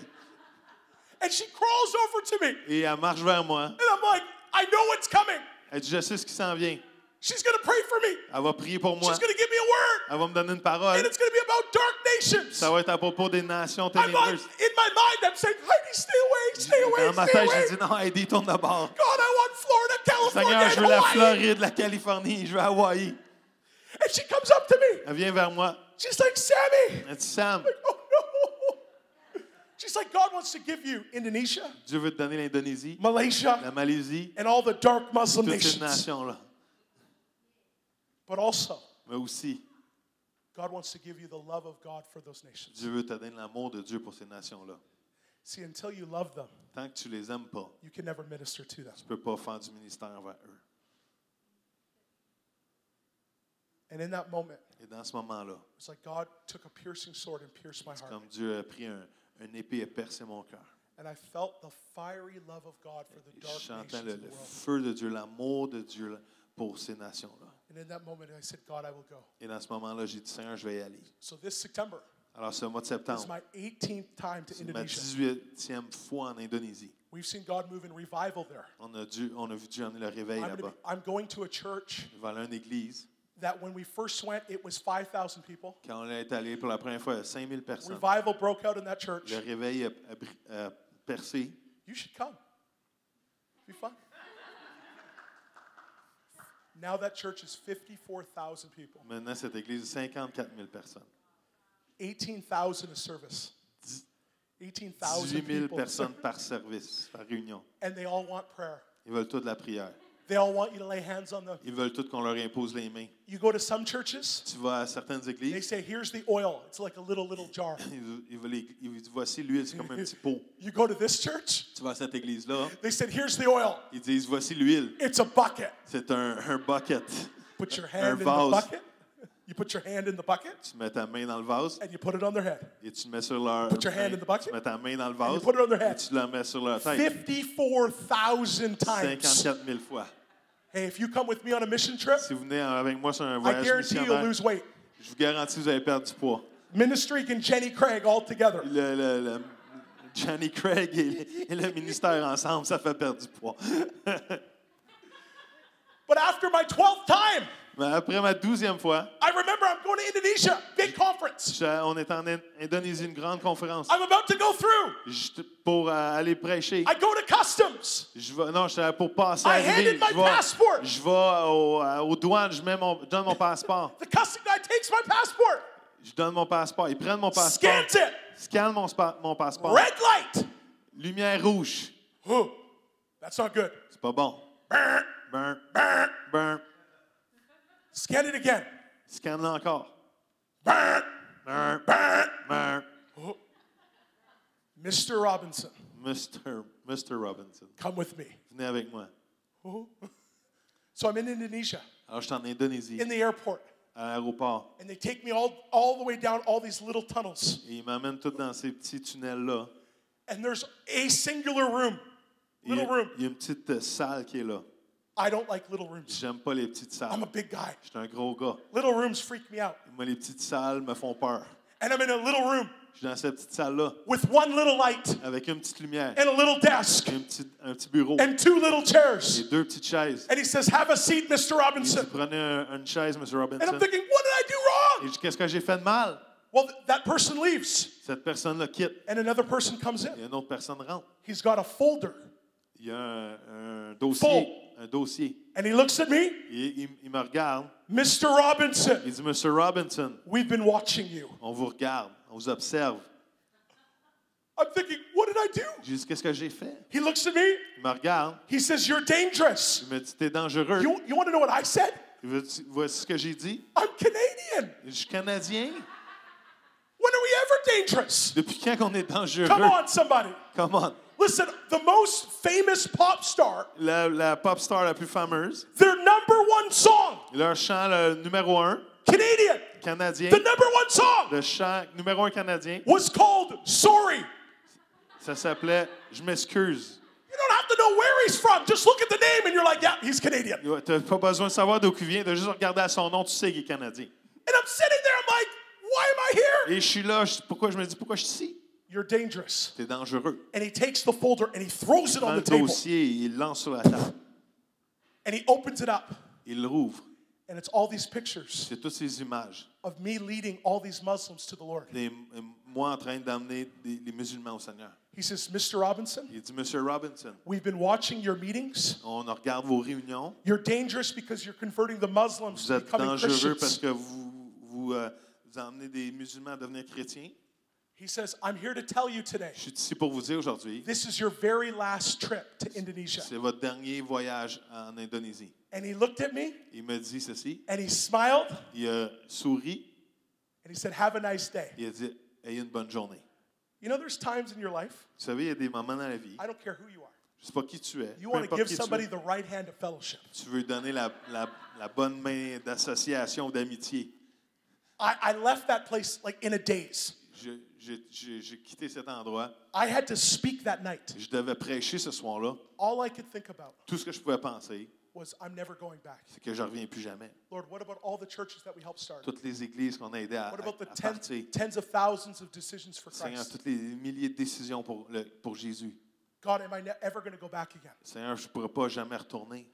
And she crawls over to me. Et elle marche vers moi. And I'm like, I know what's coming. Elle dit, je sais ce qui s'en vient. She's going to pray for me. Elle va prier pour moi. She's going to give me a word. Elle va me donner une parole. And it's going to be about dark nations. Ça va être à propos des nations I'm like, ténébreuses. in my mind, I'm saying, Heidi, stay away, stay away, Dans ma stay tête, away. j'ai dit non, Heidi, tourne de bord. God, I want Florida, California, Seigneur, je veux and la Hawaii. Floride, la Californie, je veux Hawaï. And she comes up to me. Elle vient vers moi. She's like, Sammy. Elle dit, Sam, Oh, no. She's like, God wants to give you Indonesia, Dieu veut te donner l'Indonésie, Malaysia, la Malaisie, and all the dark Muslim toutes ces nations. nations-là. But also, Mais aussi, God wants to give you the love of God for those nations. Dieu veut te donner l'amour de Dieu pour ces nations-là. See, until you love them, Tant que tu les aimes pas, you can never minister to them. tu peux pas faire du ministère envers eux. And in that moment, Et dans ce moment-là, it's like God took a piercing sword and pierced my heart. comme Dieu a pris un épée et a percé mon cœur. And I felt the fiery love of God for the Et dark je chantais nations of the le world. feu de Dieu, l'amour de Dieu pour ces nations-là. And in that moment, I said, God, I will go. Et dans ce moment-là, j'ai dit, Seigneur, je vais y aller. So this September Alors, ce mois de is septembre, my 18th time to c'est ma Indonesia. 18e fois en Indonésie. We've seen God move in revival there. On a vu Dieu amener le réveil là-bas. I'm going to a church Je vais aller à une église. that when we first went, it was 5,000 people. Quand on est allé pour la première fois, il y a 5000 personnes. Revival broke out in that church. Le réveil a percé. You should come. It'd be fun. Now that church is 54,000 people. Maintenant, cette église, 54 000 personnes. 18,000 a service. 18,000 18 000 people. personnes par service, par réunion. And they all want prayer. Ils veulent toute la prière. They all want you to lay hands on them. Ils veulent tout qu'on leur impose les mains. You go to some churches, Tu vas à certaines they églises, say, here's the oil. It's like a little jar. ils disent, voici l'huile, c'est comme un petit pot. You go to this church, Tu vas à cette église-là, they said, here's the oil. ils disent, voici l'huile. It's a bucket. C'est un bucket. Put your Un hand in the vase. bucket. You put your hand in the bucket Tu mets ta main dans le vase and you put it on their head. et tu le mets sur leur Put your hand main. in the bucket. Tu mets ta main dans le And you vase put it on their et head. tu la mets sur leur tête. 54,000 times. 54 000 fois. Hey, if you come with me on a mission trip, Si vous venez avec moi sur un I voyage guarantee you'll missionnaire, lose weight. je vous garantis que vous allez perdre du poids. Ministry and Jenny Craig all together. Le Johnny Craig et le ministère ensemble, ça fait perdre du poids. But after my 12th time, Mais après ma 12e fois, I remember I'm going to Indonesia, big conference. on est en Indonésie, une grande conférence, I'm about to go through. pour aller prêcher. I go to customs. Non, je suis pour passer, I arriver. handed my passport. Je vais aux douanes, je donne mon passeport. The custom guy takes my passport, Je donne mon passeport. Ils prennent mon passeport. scans it. Scannent mon passeport. Red light. Lumière rouge. Oh, that's not good. C'est pas bon. Brr, Burn, brr. burn. Scan it again. Scanne-le encore. Brr, Burn, brr. burn. Mr. Robinson, Mr. Robinson. come with me. Venez avec moi. So I'm in Indonesia, Alors, je suis en Indonésie, in the airport, à l'aéroport. and they take me all the way down all these little tunnels. Et ils m'amènent tous dans ces petits tunnels-là. And there's a singular room, Il y little a- room. il y a une petite salle qui est là. I don't like little rooms. J'aime pas les petites I'm salles. a big guy. Je suis un gros gars. Little rooms freak me out. Moi, les petites salles me font peur. And I'm in a little room Je suis dans cette petite salle-là with one little light avec une petite lumière, and a little desk un petit bureau and two little et chairs. 2 petites chaises. And he says, have a seat, Mr. Il dit, Robinson. prenez une chaise, M. And I'm Robinson. thinking, what did I do Et wrong? je dis, qu'est-ce que j'ai fait de mal? Well, that person leaves Cette personne-là quitte. and another person comes Et in. une autre personne rentre. He's got a folder Il y a un dossier. Un dossier. and he looks at me, Et il me regarde. Mr. Robinson, Il dit, M. Robinson, we've been watching you. on vous regarde, on vous observe. I'm thinking, what did I do? Je lui dis, qu'est-ce que j'ai fait? He looks at me, Il me regarde. he says, you're dangerous. Il me dit, t'es dangereux. You want to know what I said? Voici ce que j'ai dit. I'm Canadian. Je suis Canadien. When are we ever dangerous? Depuis quand qu'on est dangereux? Come on, somebody. Come on. Listen, the most famous pop star, La pop star la plus fameuse. their number one song, Leur chant le numéro 1 Canadian, canadien. the number one song Le chant numéro 1 canadien. was called Sorry. Ça s'appelait Je m'excuse. You don't have to know where he's from. Just look at the name and you're like, yeah, he's Canadian. And Tu n'as pas besoin de savoir d'où il vient, de juste regarder à son nom, tu sais qu'il est canadien. I'm sitting there, I'm like, why am I here? Et je suis là, pourquoi je me dis, pourquoi je suis ici? You're dangerous. T'es dangereux. And he takes the folder and he throws it Il prend on le the table. dossier et il lance sur la table. And he opens it up. il rouvre. And it's all these pictures C'est toutes ces images. of me leading all these Muslims to the Lord. Moi en train d'amener les musulmans au Seigneur. He says, Mr. Robinson, Il dit, Monsieur Robinson, we've been watching your meetings. on regarde vos réunions. You're dangerous because you're converting the Muslims Vous to êtes becoming dangereux parce Christians. que vous emmenez des musulmans à devenir chrétiens. He says, I'm here to tell you today, Je suis ici pour vous dire aujourd'hui, this is your very last trip to Indonesia. c'est votre dernier voyage en Indonésie. And he looked at me Il me dit ceci, and he smiled il a souri, and he said, have a nice day. il a dit, ayez une bonne journée. You know, there's times in your life, Vous savez, il y a des moments dans la vie, I don't care who you are, je ne sais pas qui tu es, you peu want to importe give qui tu somebody es, the right hand of fellowship. tu veux donner la bonne main d'association ou d'amitié. I left that place like in a daze. J'ai quitté cet endroit. I had to speak that night. Je devais prêcher ce soir-là. All I could think about Tout ce que je pouvais penser, was, I'm never going back. c'est que je ne reviens plus jamais. Lord, what about all the churches that we helped start? Toutes les églises qu'on a aidées à What about the partir. tens of thousands of decisions for Seigneur, Christ? toutes les milliers de décisions pour Jésus. God, am I ever going to go back again? Seigneur, je ne pourrai pas jamais retourner.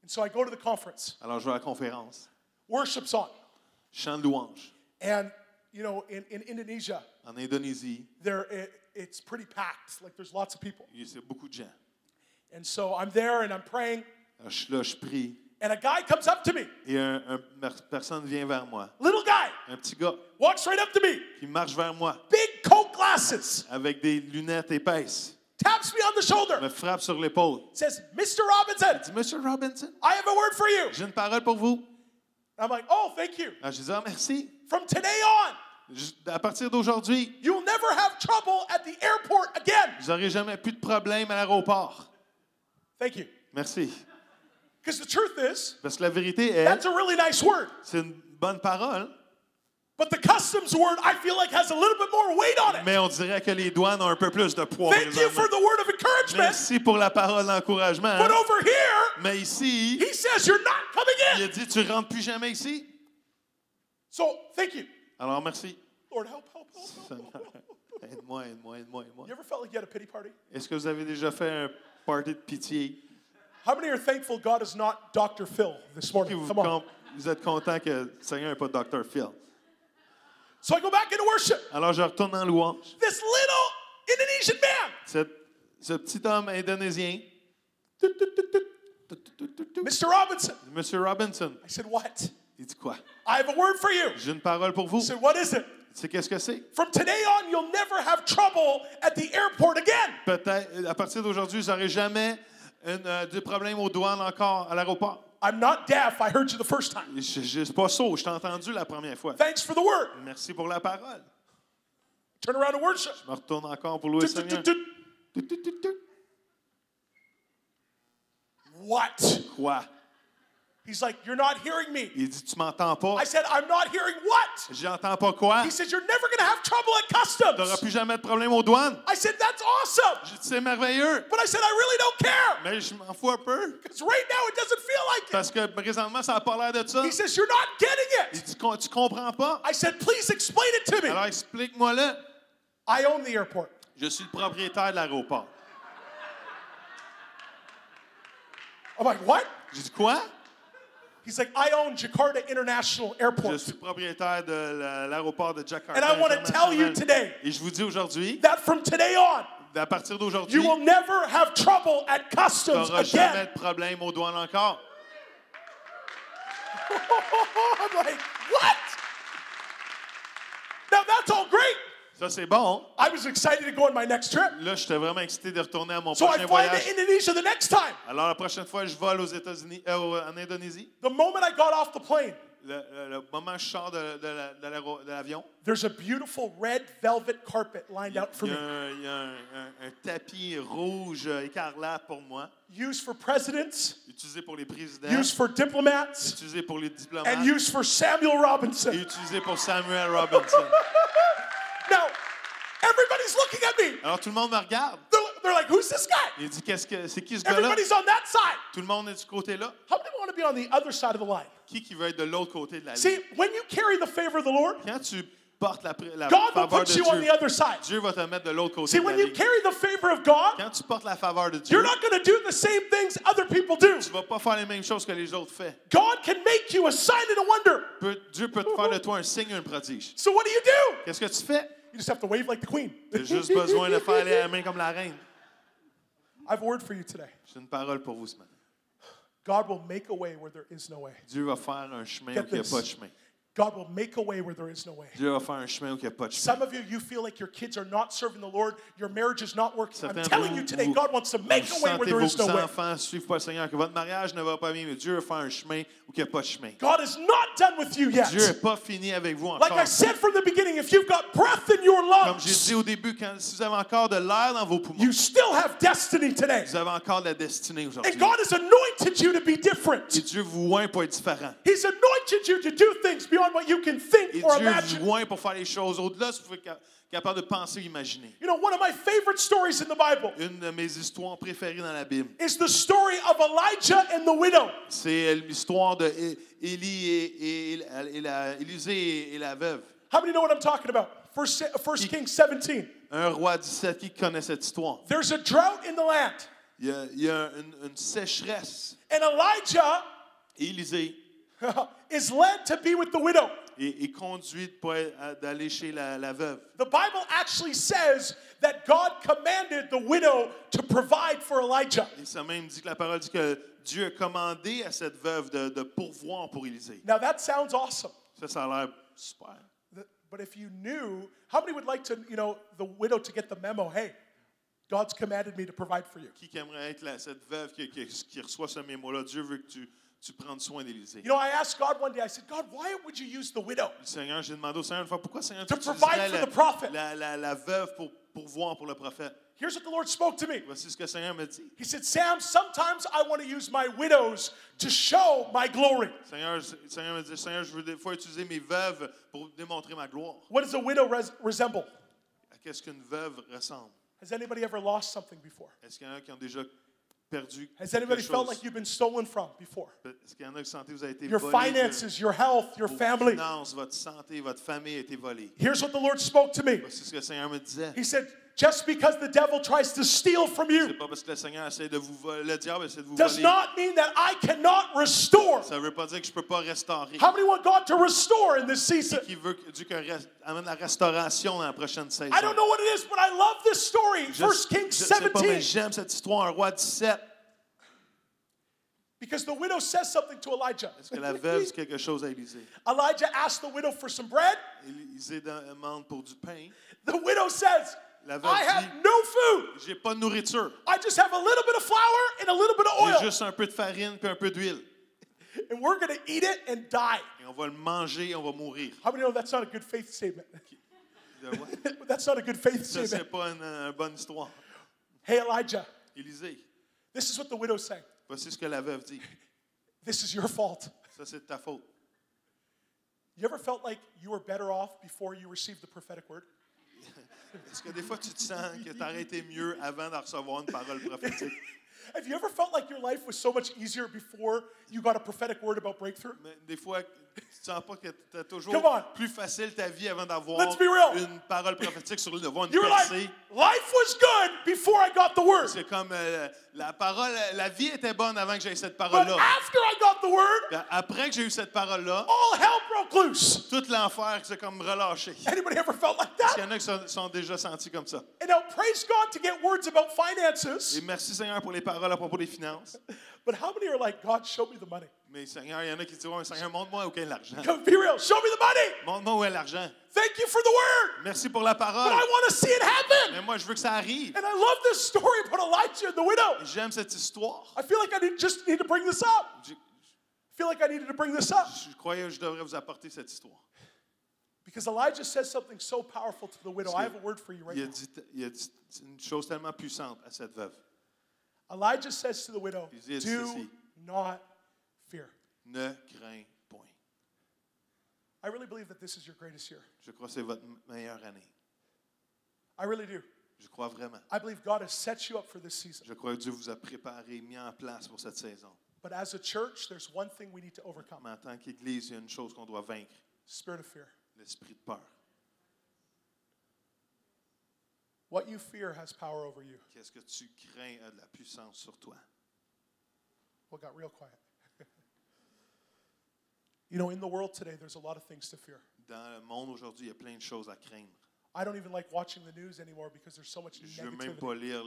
And so I go to the conference. Alors, je vais à la conférence. Worship's on. Chant de louange. And, you know, in Indonesia, En Indonésie, it's pretty packed. Like, there's lots of people. il y a beaucoup de gens. And so I'm there and I'm praying. Alors, je suis là, je prie. And a guy comes up to me. Et une personne vient vers moi. Little guy. Un petit gars Walks right up to me. qui marche vers moi Big Coke glasses. avec des lunettes épaisses. Taps me on the shoulder. Me frappe sur l'épaule. Says, Mr. Robinson, Il dit, Monsieur Robinson, I have a word for you. j'ai une parole pour vous. I'm like, oh, thank you. Alors, je dis, ah, merci. From today on, À partir d'aujourd'hui, you'll never have trouble at the airport again. vous n'aurez jamais plus de problème à l'aéroport. Thank you. Merci. Because the truth is, Parce que la vérité est, that's a really nice word. c'est une bonne parole, But the customs word, I feel like, has a little bit more weight on it. mais on dirait que les douanes ont un peu plus de poids. Thank you for the word of encouragement. Merci pour la parole d'encouragement. But over here, Mais ici, he says you're not coming il a in. dit, tu ne rentres plus jamais ici. So, thank you. Alors, merci. Lord, help. Seigneur, aide-moi. You ever felt like you had a pity party? Est-ce que vous avez déjà fait un party de pitié? How many are thankful God is not Dr. Phil this morning? Come on. Vous êtes content que le Seigneur n'est pas Dr. Phil. So I go back into worship. Alors, je retourne en louange. This little Indonesian man, Ce petit homme indonésien, Mr. Robinson. Monsieur Robinson, I said, what? il dit quoi? I have a word for you. J'ai une parole pour vous. I said, what is it? Tu sais qu'est-ce que c'est? From today on, you'll never have trouble at the airport again. Peut-être, à partir d'aujourd'hui, je n'aurai jamais de problème aux douanes encore à l'aéroport. I'm not deaf. I heard you the first time. Je ne suis pas sourd, je t'ai entendu la première fois. Thanks for the word. Merci pour la parole. Turn around and worship. Je me retourne encore pour louer le Seigneur. What? Quoi? He's like, you're not hearing me. Il dit, tu m'entends pas? I said, I'm not hearing what? J'entends pas quoi? He said, you're never going to have trouble at Tu n'auras customs. plus jamais de problème aux douanes. I said, that's awesome. J'ai dit, c'est merveilleux. But I said, I really don't care. Mais je m'en fous un peu. Because right now, it doesn't feel like it. Parce que présentement, ça n'a pas l'air de ça. He says, you're not getting Il it. dit, tu comprends pas? I said, please explain it to me. Alors explique-moi-le. I own the airport. Je suis le propriétaire de l'aéroport. I'm like, what? J'ai dit, quoi? He's like, I own Jakarta International Je Airport. suis propriétaire de l'aéroport de Jakarta. And I want to tell you today Et je vous dis aujourd'hui, that from today on, à partir you d'aujourd'hui, will never have trouble at tu customs n'auras jamais again. de problème aux douanes encore. I'm like, what? Now that's all great. Ça, c'est bon. I was excited to go on my next trip. Là, j'étais vraiment excité de retourner à mon So I prochain fly voyage. to Indonesia the next time. Alors, la prochaine fois, je vole aux États-Unis, en Indonésie. The moment I got off the plane, Le moment où je sors de l'avion, there's a beautiful red velvet carpet lined out for il y me. a, un tapis rouge écarlate pour moi, Used for presidents, utilisé pour les présidents, used for diplomats, utilisé pour les diplomates, and used for Samuel et Robinson. utilisé pour Samuel Robinson. Now, everybody's looking at me. Alors, tout le monde me regarde. They're like, who's this guy? Il dit, c'est qui ce gars-là? Everybody's on that side. Tout le monde est de ce côté-là. How many want to be on the other side of the line? Qui veut être de l'autre côté de la ligne? See, when you carry the favor of the Lord, Quand tu portes la God will faveur put de you on the Dieu, other side. Dieu va te mettre de l'autre côté See, de la when you ligne. carry the favor of God, Quand tu portes la faveur de Dieu, you're not going to do the same things other people do. tu ne vas pas faire les mêmes choses que les autres font. God can make you a sign and a wonder. Dieu peut te faire de toi un signe et un prodige. So what do? Qu'est-ce que tu fais? You just have to wave like the queen. Tu as juste besoin de faire la main comme la reine. I have a word for you today. J'ai une parole pour vous ce matin. God will make a way where there is no way. Dieu va faire un chemin où Get il n'y a this. pas de chemin. God will make a way where there is no way. Dieu va faire un chemin où il n'y a pas de chemin. Some of you, you feel like your kids are not serving the Lord, your marriage is not working. I'm Certains telling vous- you today, vous- God wants to make a way where sentez there is vos no way. enfants ne suivent pas le Seigneur, que votre mariage ne va pas bien, mais Dieu va faire un chemin où il n'y a pas de chemin. God is not done with you yet. Dieu n'est pas fini avec vous Like encore. I said from the beginning, if you've got breath in your Comme j'ai lungs, dit au début, si vous avez encore de l'air dans vos poumons, you still have destiny today. vous avez encore de la destinée aujourd'hui. And God has anointed you to be Et different. Dieu vous oint pour être différent. He's anointed you to do things beyond what you can think Et or Dieu imagine. vous oint pour faire les choses au-delà de ce que vous êtes capable de penser ou imaginer. You know, one of my favorite stories in the Bible Une de mes histoires préférées dans la Bible, is the story of Elijah and the widow. c'est l'histoire de Élisée et la veuve. How many know what I'm talking about? First Kings 17. Un roi 17 qui connaît cette histoire. There's a drought in the land. Il y a une sécheresse. And Elijah Élisée is led to be with the widow. est conduit d'aller chez la veuve. The Bible actually says that God commanded the widow to provide for Elijah. Et ça même dit que la parole dit que Dieu a commandé à cette veuve de pourvoir pour Élisée. Now that sounds awesome. Ça a l'air super. But if you knew, how many would like to, the widow to get the memo? Hey, God's commanded me to provide for you. Qui aimerait être cette veuve qui reçoit ce mémo-là? Dieu veut que tu prennes soin d'Élisée. You know, I asked God one day, I said, God, why would you use the widow? Le Seigneur, j'ai demandé au Seigneur une fois, pourquoi Seigneur To tu provide utiliserais for the prophet. la veuve pour pourvoir pour le prophète? Here's what the Lord spoke to me. Voici ce que le Seigneur me dit. He said, Sam, sometimes I want to use my widows to show my glory. Seigneur me dit, Seigneur, je veux des fois utiliser mes veuves pour démontrer ma gloire. What does a widow resemble? À qu'est-ce qu'une veuve ressemble? Has anybody ever lost something before? Est-ce qu'il y en a qui ont déjà perdu Has quelque anybody felt chose? like you've been stolen from before? Est-ce qu'il y en a qui sentez que vous avez été Your volé? finances, your health, your Vos family. finances, votre santé, votre famille a été volée. Here's what the Lord spoke to me. Voici ce que le Seigneur me disait. He said, just because the devil tries to steal from C'est you pas parce que le Seigneur essaie de vous voler, le diable essaie de vous does voler. not mean that I cannot restore. Ça ne veut pas dire que je ne peux pas restaurer. How many want God to restore in this season? Qui veut que Dieu amène la restauration dans la prochaine saison? I don't know what it is, but I love this story. Je 1 Kings sais pas, mais 17. j'aime cette histoire. Un roi 17. Because the widow says something to Elijah. Est-ce que la veuve dit quelque chose à Élisée? Elijah asked the widow for some bread. Élisée demande pour du pain. The widow says, La veuve I have dit, no food. j'ai pas de nourriture. I just have a little bit of flour and a little bit of J'ai oil. juste un peu de farine puis un peu d'huile. And we're going to eat it and die. Et on va le manger et on va mourir. How many know that's not a good faith statement? De quoi? That's not a good faith Ça, statement. c'est pas une bonne histoire. Hey, Elijah, Élisée, this is what the widow's saying. voici ce que la veuve dit. This is your fault. Ça, c'est de ta faute. You ever felt like you were better off before you received the prophetic word? Est-ce que des fois, tu te sens que tu aurais été mieux avant de recevoir une parole prophétique? Have you ever felt like your life was so much easier before you got a prophetic word about breakthrough? Mais des fois, tu ne sens pas que tu as toujours Come on. plus facile ta vie avant d'avoir Let's be real. une parole prophétique sur d'avoir une You were like, percée. life was good before I got the word. C'est comme la parole, la vie était bonne avant que j'aie cette But parole-là. after I got the word, Puis après que j'ai eu cette parole-là, all hell broke loose. tout l'enfer s'est comme relâché. Anybody ever felt like Est-ce qu'il that? y en a qui sont déjà sentis comme ça? And now praise God to get words about finances. Et merci Seigneur pour les paroles à propos des finances. But how many are like, God, show me the money? Mais Seigneur, il y en a qui disent, ouais, Seigneur, montre-moi où est l'argent. Come, be real. Show me the money. Montre-moi où est l'argent. Thank you for the word. Merci pour la But parole. I want to see it happen. Mais moi, je veux que ça arrive. And I love this story about Elijah and the widow. J'aime cette histoire. I feel like I just need to bring this up. Je, I feel like I needed to bring this up. je croyais que je devrais vous apporter cette histoire. Because Elijah says something so powerful to the widow. I have a word for you right Il a now. dit une chose tellement puissante à cette veuve. Elijah says to the widow, Il dit do ceci. not fear. Ne crains point. I really believe that this is your greatest year. Je crois que c'est votre meilleure année. I really do. Je crois vraiment. I believe God has set you up for this season. Je crois que Dieu vous a préparé, mis en place pour cette saison. But as a church, there's one thing we need to overcome. Mais en tant qu'Église, il y a une chose qu'on doit vaincre. Spirit of fear. L'esprit de peur. What you fear has power over you. Qu'est-ce que tu crains a de la puissance sur toi. Well, it got real quiet. You know, in the world today, there's a lot of things to fear. Dans le monde aujourd'hui, il y a plein de choses à craindre. I don't even like watching the news anymore because there's so much Je veux même negativity. pas lire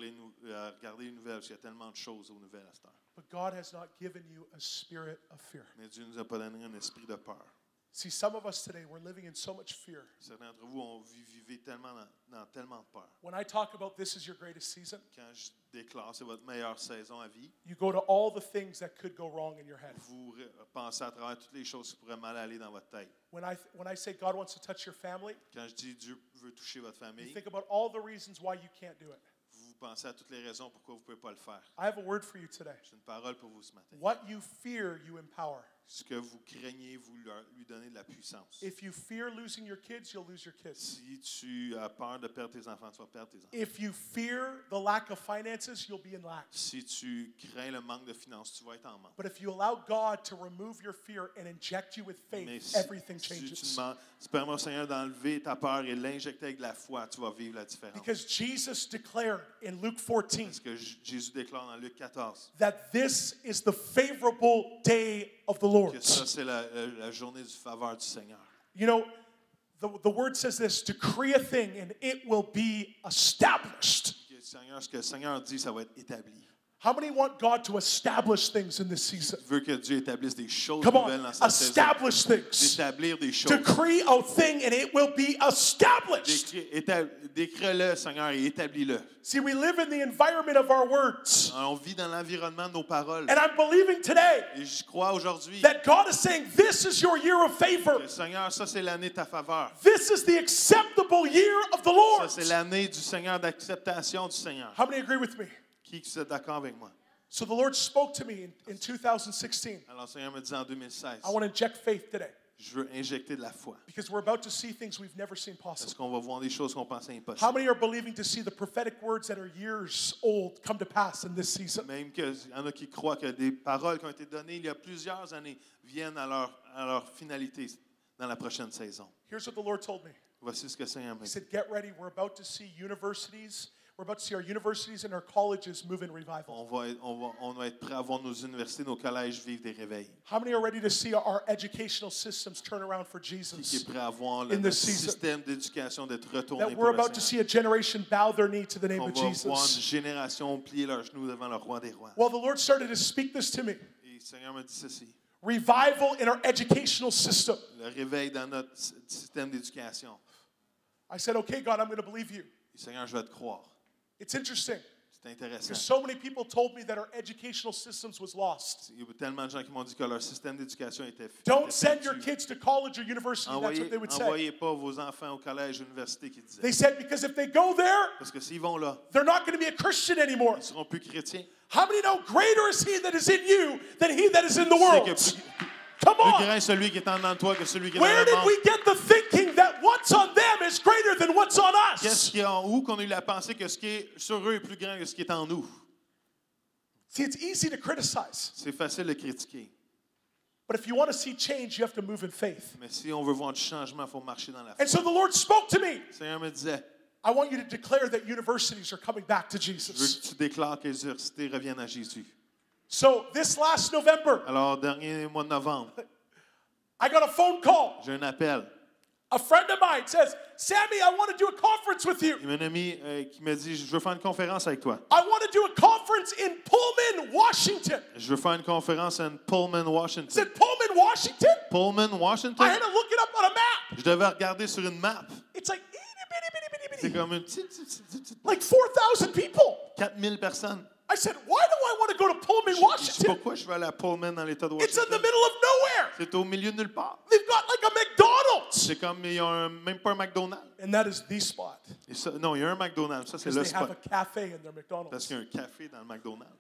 regarder les nouvelles parce qu'il y a tellement de choses aux nouvelles à cette heure. But God has not given you a spirit of fear. Mais Dieu nous a pas donné un esprit de peur. See, some of us today, we're living in so much fear. Certains d'entre vous vivez tellement dans tellement de peur. When I talk about this is your greatest season, Quand je déclare c'est votre meilleure saison à vie, you go to all the things that could go wrong in your head. vous pensez à travers toutes les choses qui pourraient mal aller dans votre tête. When I say God wants to touch your family, Quand je dis Dieu veut toucher votre you famille, think about all the reasons why you can't do it. vous pensez à toutes les raisons pourquoi vous ne pouvez pas le faire. I have a word for you today. J'ai une parole pour vous ce matin. What you fear, you empower. Ce que vous craignez, vous lui donnez de la puissance. If you fear losing your kids, you'll lose your kids. Si tu as peur de perdre tes enfants, tu vas perdre tes enfants. If you fear the lack of finances, you'll be in lack. Si tu crains le manque de finances, tu vas être en manque. But if you allow God to remove your fear and inject you with Mais faith, si, everything si tu changes. tu permets au Seigneur d'enlever ta peur et l'injecter avec de la foi, tu vas vivre la différence. Because Jesus declared in Luke 14 Parce que Jésus déclare dans Luc 14 that this is the favorable day of the Lord. que ça, c'est la journée du faveur du Seigneur. You know, the word says this, decree a thing and it will be established. Ce que le Seigneur dit, ça va être établi. How many want God to establish things in this season? Tu veux que Dieu établisse des choses Come nouvelles on, dans cette saison. establish things. D'établir des choses. Decree a thing and it will be established. Décrée-le, Seigneur, et établis-le. See, we live in the environment of our words. On vit dans l'environnement de nos paroles. And I'm believing today Et je crois aujourd'hui that God is saying, this is your year of favor. que, Seigneur, ça c'est l'année de ta faveur. This is the acceptable year of the Ça Lord. c'est l'année du Seigneur, d'acceptation du Seigneur. How many agree with me? Qui est d'accord avec moi? So the Lord spoke to me in 2016. Alors le Seigneur me dit en 2016, I want to inject faith today je veux injecter de la foi. because we're about to see things we've never seen Parce possible. qu'on va voir des choses qu'on pensait How impossibles. many are believing to see the prophetic words that are years old come to pass in this season? Même qu'il y en a qui croient que des paroles qui ont été données il y a plusieurs années viennent à leur finalité dans la prochaine saison. Here's what the Lord told me. Voici ce que le Seigneur m'a He dit. said, get ready. We're about to see universities. We're about to see our universities and our colleges move in revival. On va être prêt à voir nos universités, nos collèges vivre des réveils. How many are ready to see our educational systems turn around for Qui Jesus? est prêt à voir In notre this season. système d'éducation d'être retourné That pour we're le about to Seigneur. see a generation bow their knee to the name On of va voir une Jesus. génération plier leurs genoux devant le roi des rois. Well, the Lord started to speak this to me. Et le Seigneur m'a dit ceci. Revival in our educational system. Le réveil dans notre système d'éducation. I said, okay, God, I'm going to believe you. Et Seigneur, je vais te croire. It's interesting C'est intéressant. because so many people told me that our educational systems was lost. Il y a tellement de gens qui m'ont dit que leur système d'éducation était Don't send your perdu. kids to college or university. That's what they would say. Envoyez pas vos enfants au collège, à l'université, qui disaient. They said because if they go there, Parce que s'ils vont là, they're not going to be a Christian anymore. ils ne seront plus chrétiens. How many know greater is he that is in you than he that is in the C'est world? que Come plus on. grand est celui qui est en dedans de toi que celui qui est dans Where le did monde. we get the thinking that what's on them is greater than what's on us? Où qu'on a eu la pensée que ce qui est sur eux est plus grand que ce qui est en nous? See, it's easy to criticize. C'est facile de critiquer. But if you want to see change, you have to move in faith. Mais si on veut voir du changement, il faut marcher dans la foi. And so the Lord spoke to me. Le Seigneur me disait, I want you to declare that universities are coming back to je veux Jesus. que tu déclares que les universités reviennent à Jésus. So this last November, Alors, dernier mois de novembre, I got a phone call. j'ai un appel. A friend of mine says, Sammy, I want to do a conference with you. Il y a un ami qui me dit, je veux faire une conférence avec toi. I want to do a conference in Pullman, Washington. Je veux faire une conférence en Pullman, I Washington. said, Pullman, Washington? Pullman, I Washington? had to look it up on a map. Je devais regarder sur une map. It's like itty bitty bitty bitty C'est bitty. comme une petite Like 4,000 people. 4000 personnes. I said, why do I want to go to Pullman, Je dis, Washington? pourquoi je vais aller à Pullman dans l'État de It's in the Washington? middle of nowhere. C'est au milieu de nulle part. They've got like a McDonald's. C'est comme, il y a même pas un McDonald's. And that is the spot. Et ça, non, il y a un McDonald's. Ça, c'est Because le they have spot. a cafe in their Parce McDonald's. qu'il y a un café dans le McDonald's.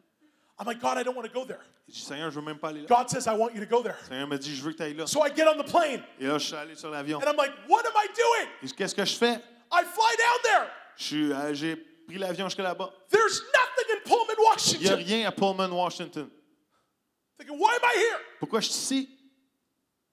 I'm like, God, I don't want to go there. Je dis, Seigneur, je veux même pas aller là. God says, I want you to go there. Le Seigneur me dit, je veux que tu ailles là. So I get on the plane. Et là, je suis allé sur l'avion. And I'm like, what am I doing? Et je dis, qu'est-ce que je fais? I fly down there. J'ai pris l'avion jusqu'à là-bas. There's nothing in Pullman, Il n'y a Washington. rien à Pullman, Washington. Thinking, why am I here? Pourquoi je suis ici?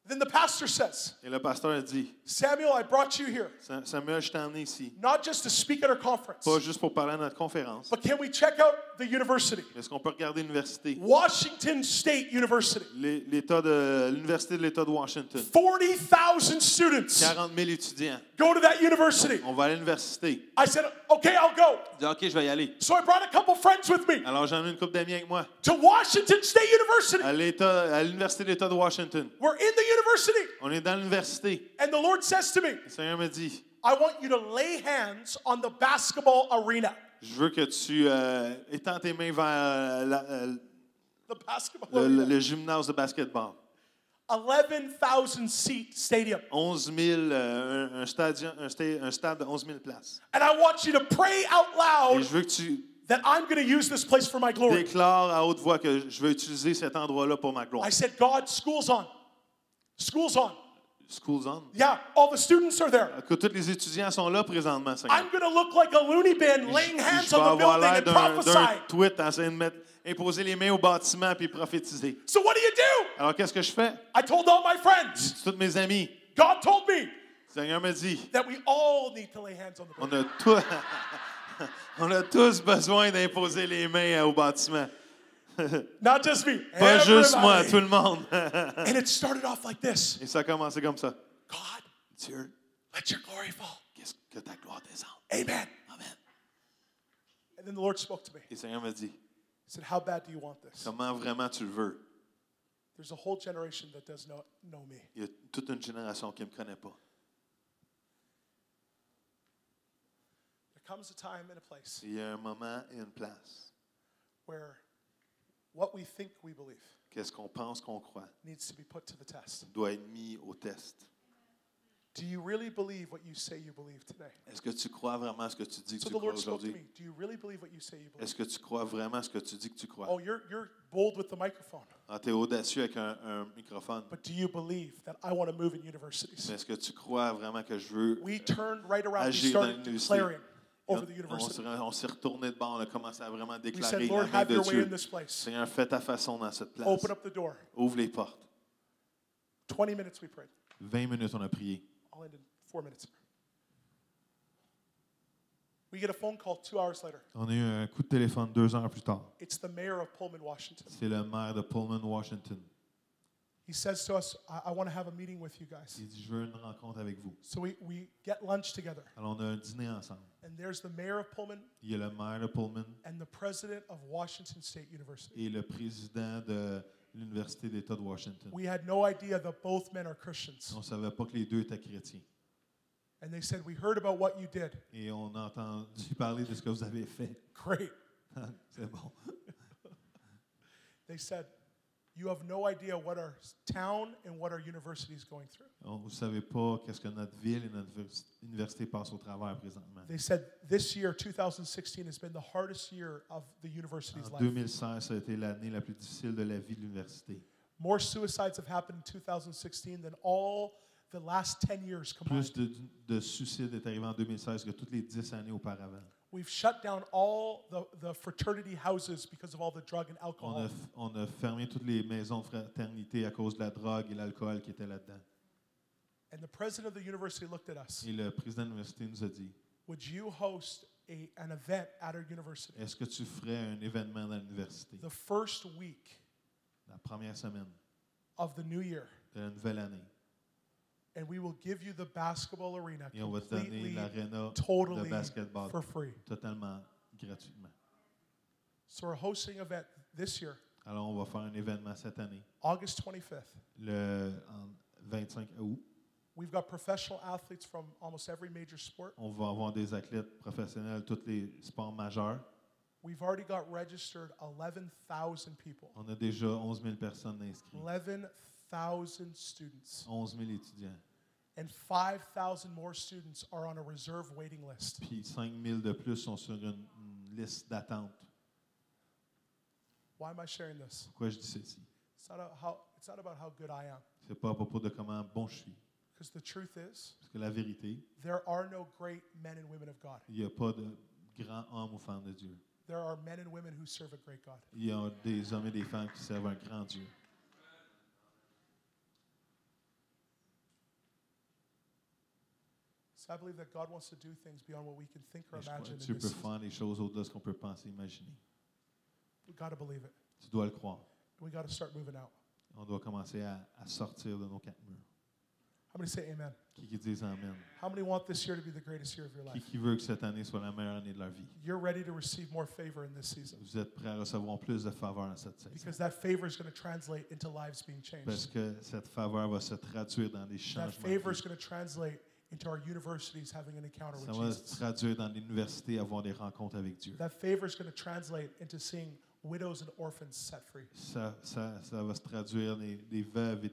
Then the pastor says, Et le pasteur a dit, Samuel, I brought you here, Samuel, je t'ai emmené ici, not just to speak at our conference, pas juste pour parler à notre conférence, but can we check out the university? mais est-ce qu'on peut regarder l'université? Washington State University. L'université de l'État de Washington. 40,000 students 40 000 étudiants. go to that university. On va à l'université. I said, okay, I'll go. Je dis, OK, je vais y aller. So I brought a couple friends with me Alors, j'en ai une couple d'amis avec moi. to Washington State University. À l'université de l'État de Washington. We're in the university. On est dans l'université. And the Lord says to me, Le Seigneur me dit, I want you to lay hands on the basketball arena. je veux que tu étends tes mains vers The basketball arena. le gymnase de basketball. 11,000 seat stadium. 11 000, un stade de 11 000 places. And I want you to pray out Et loud je veux que tu that I'm going to use this place for my glory. déclares à haute voix que je veux utiliser cet endroit-là pour ma gloire. I said, God, school's on. School's on. School's on. Yeah, all the students are there. Que tous les étudiants sont là présentement, Seigneur. I'm going to look like a loony bin laying hands Je vais on the avoir building l'air and d'un prophesy. tweet en train de imposer les mains au bâtiment puis prophétiser. So what do? Alors, qu'est-ce que je fais? I told all my friends. Tous mes amis, God told me le Seigneur me dit, that we all need to lay hands on the building. on a tous besoin d'imposer les mains au bâtiment. Not just me. Pas juste moi, Everybody. tout le monde. And it started off like this. Et ça a commencé comme ça. God, Dieu, let your glory fall. qu'est-ce que ta gloire descende. Amen. Amen. And then the Lord spoke to me. Et le Seigneur me dit, He said, how bad do you want this? comment vraiment tu le veux? There's a whole generation that does not know me. Il y a toute une génération qui ne me connaît pas. There comes a time and a place Il y a un moment et une place. where what we think we believe Qu'est-ce qu'on pense qu'on croit needs to be put to the test. doit être mis au test. Do you really believe what you say you believe today? Est-ce que tu crois vraiment à ce que tu dis que So tu the crois Lord spoke to aujourd'hui? me. Do you really believe what you say you believe? Est-ce que tu crois vraiment à ce que tu dis que tu crois? Oh, you're bold with the microphone. Ah, tu es audacieux avec un microphone. But do you believe that I want to move in universities? Mais est-ce que tu crois vraiment que je veux We turned right around. We agir dans started l'université? declaring over the university. On s'est retourné de bord, on a commencé à vraiment We déclarer said, la Lord, main have de your way in Dieu. this place. Seigneur, fais ta façon dans cette place. Open up the door. Ouvre les portes. 20 minutes we prayed. 20 minutes, on a prié. I'll end in 4 minutes. We get a phone call 2 hours later. On a eu un coup de téléphone 2 heures plus tard. It's the mayor of Pullman, Washington. C'est le maire de Pullman, Washington. He says to us, I want to have a meeting with you guys. Il dit, je veux une rencontre avec vous. So we get lunch together. Alors, on a un dîner ensemble. And there's the mayor of Pullman Il y a le maire de Pullman and the president of Washington State University. et le président de l'Université d'État de Washington. We had no idea that both men are Christians. On ne savait pas que les deux étaient chrétiens. And they said, we heard about what you did. Et on a entendu parler de ce que vous avez fait. Great. C'est bon. They said, you have no idea what our town and what our university is going through. Vous ne savez pas qu'est-ce que notre ville et notre université passent au travers présentement. They said this year, 2016, has been the hardest year of the university's En life. 2016, ça a été l'année la plus difficile de la vie de l'université. More suicides have happened in 2016 than all the last 10 years combined. Plus de suicides est arrivé en 2016 que toutes les 10 années auparavant. We've shut down all the fraternity houses because of all the drug and alcohol. On a fermé toutes les maisons de fraternité à cause de la drogue et l'alcool qui étaient là-dedans. And the president of the university looked at us. Et le président de l'université nous a dit, Would you host an event at our university? est-ce que tu ferais un événement dans l'université The first week la première semaine of the new year. de la nouvelle année? And we will give you the basketball arena Et on va te donner completely, l'aréna de totally basketball for free. totalement gratuitement. So we're hosting an event this year, Alors, on va faire un événement cette année, August 25th. en 25 août. We've got professional athletes from almost every major sport. On va avoir des athlètes professionnels, tous les sports majeurs. We've already got registered 11,000 people. On a déjà 11 000 personnes inscrites, 11,000 students. 11 000 étudiants. And 5,000 more students are on a reserve waiting list. Puis 5 000 de plus sont sur une liste d'attente. Why am I sharing this? Pourquoi je dis ceci? It's not about how good I am. C'est pas à propos de comment bon je suis. Because the truth is, Parce que la vérité, there are no great men and women of God. il n'y a pas de grands hommes ou femmes de Dieu. There are men and women who serve a great God. Il y a des hommes et des femmes qui servent un grand Dieu. So I believe that God wants to do things beyond what we can think or Et je crois imagine que in Dieu this peut season. faire des choses au-delà de ce qu'on peut penser, imaginer. We got to believe it. Tu dois le croire. We got to start moving out. On doit commencer à sortir de nos quatre murs. How many say amen? Qui disent Amen? How many want this year to be the greatest year of your life? Qui veut que cette année soit la meilleure année de leur vie? You're ready to receive more favor in this season Vous êtes prêts à recevoir plus de faveur dans cette saison. because that favor is going to translate into lives being Parce changed. que cette faveur va se traduire dans des That changements. favor de is vie. going to translate into our universities having an encounter Ça with va se Jesus. traduire dans l'université, avoir des rencontres avec Dieu. That favor is going to translate into seeing widows and orphans set free. Ça va se traduire des veuves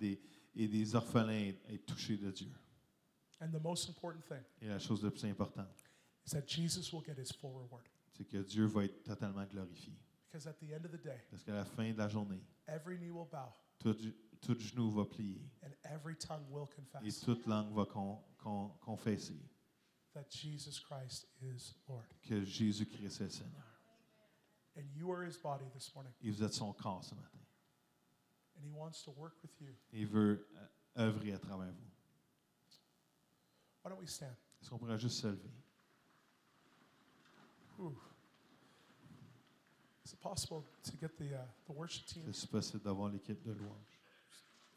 et des orphelins être touchés de Dieu. And the most important thing Et la chose la plus importante, is that Jesus will get his full reward. c'est que Dieu va être totalement glorifié. Because at the end of the day, Parce qu'à la fin de la journée, every knee will bow tout genou va plier and every tongue will et confess toute langue va confesser that Jesus Christ is Lord. que Jésus-Christ est le Seigneur. And you are his body this morning. Et vous êtes son corps ce matin. And he wants to work with you. Et il veut œuvrer à travers vous. Why don't we stand? Est-ce qu'on pourrait juste se lever? Ooh. Is it possible to get the worship team? C'est possible d'avoir l'équipe de louange.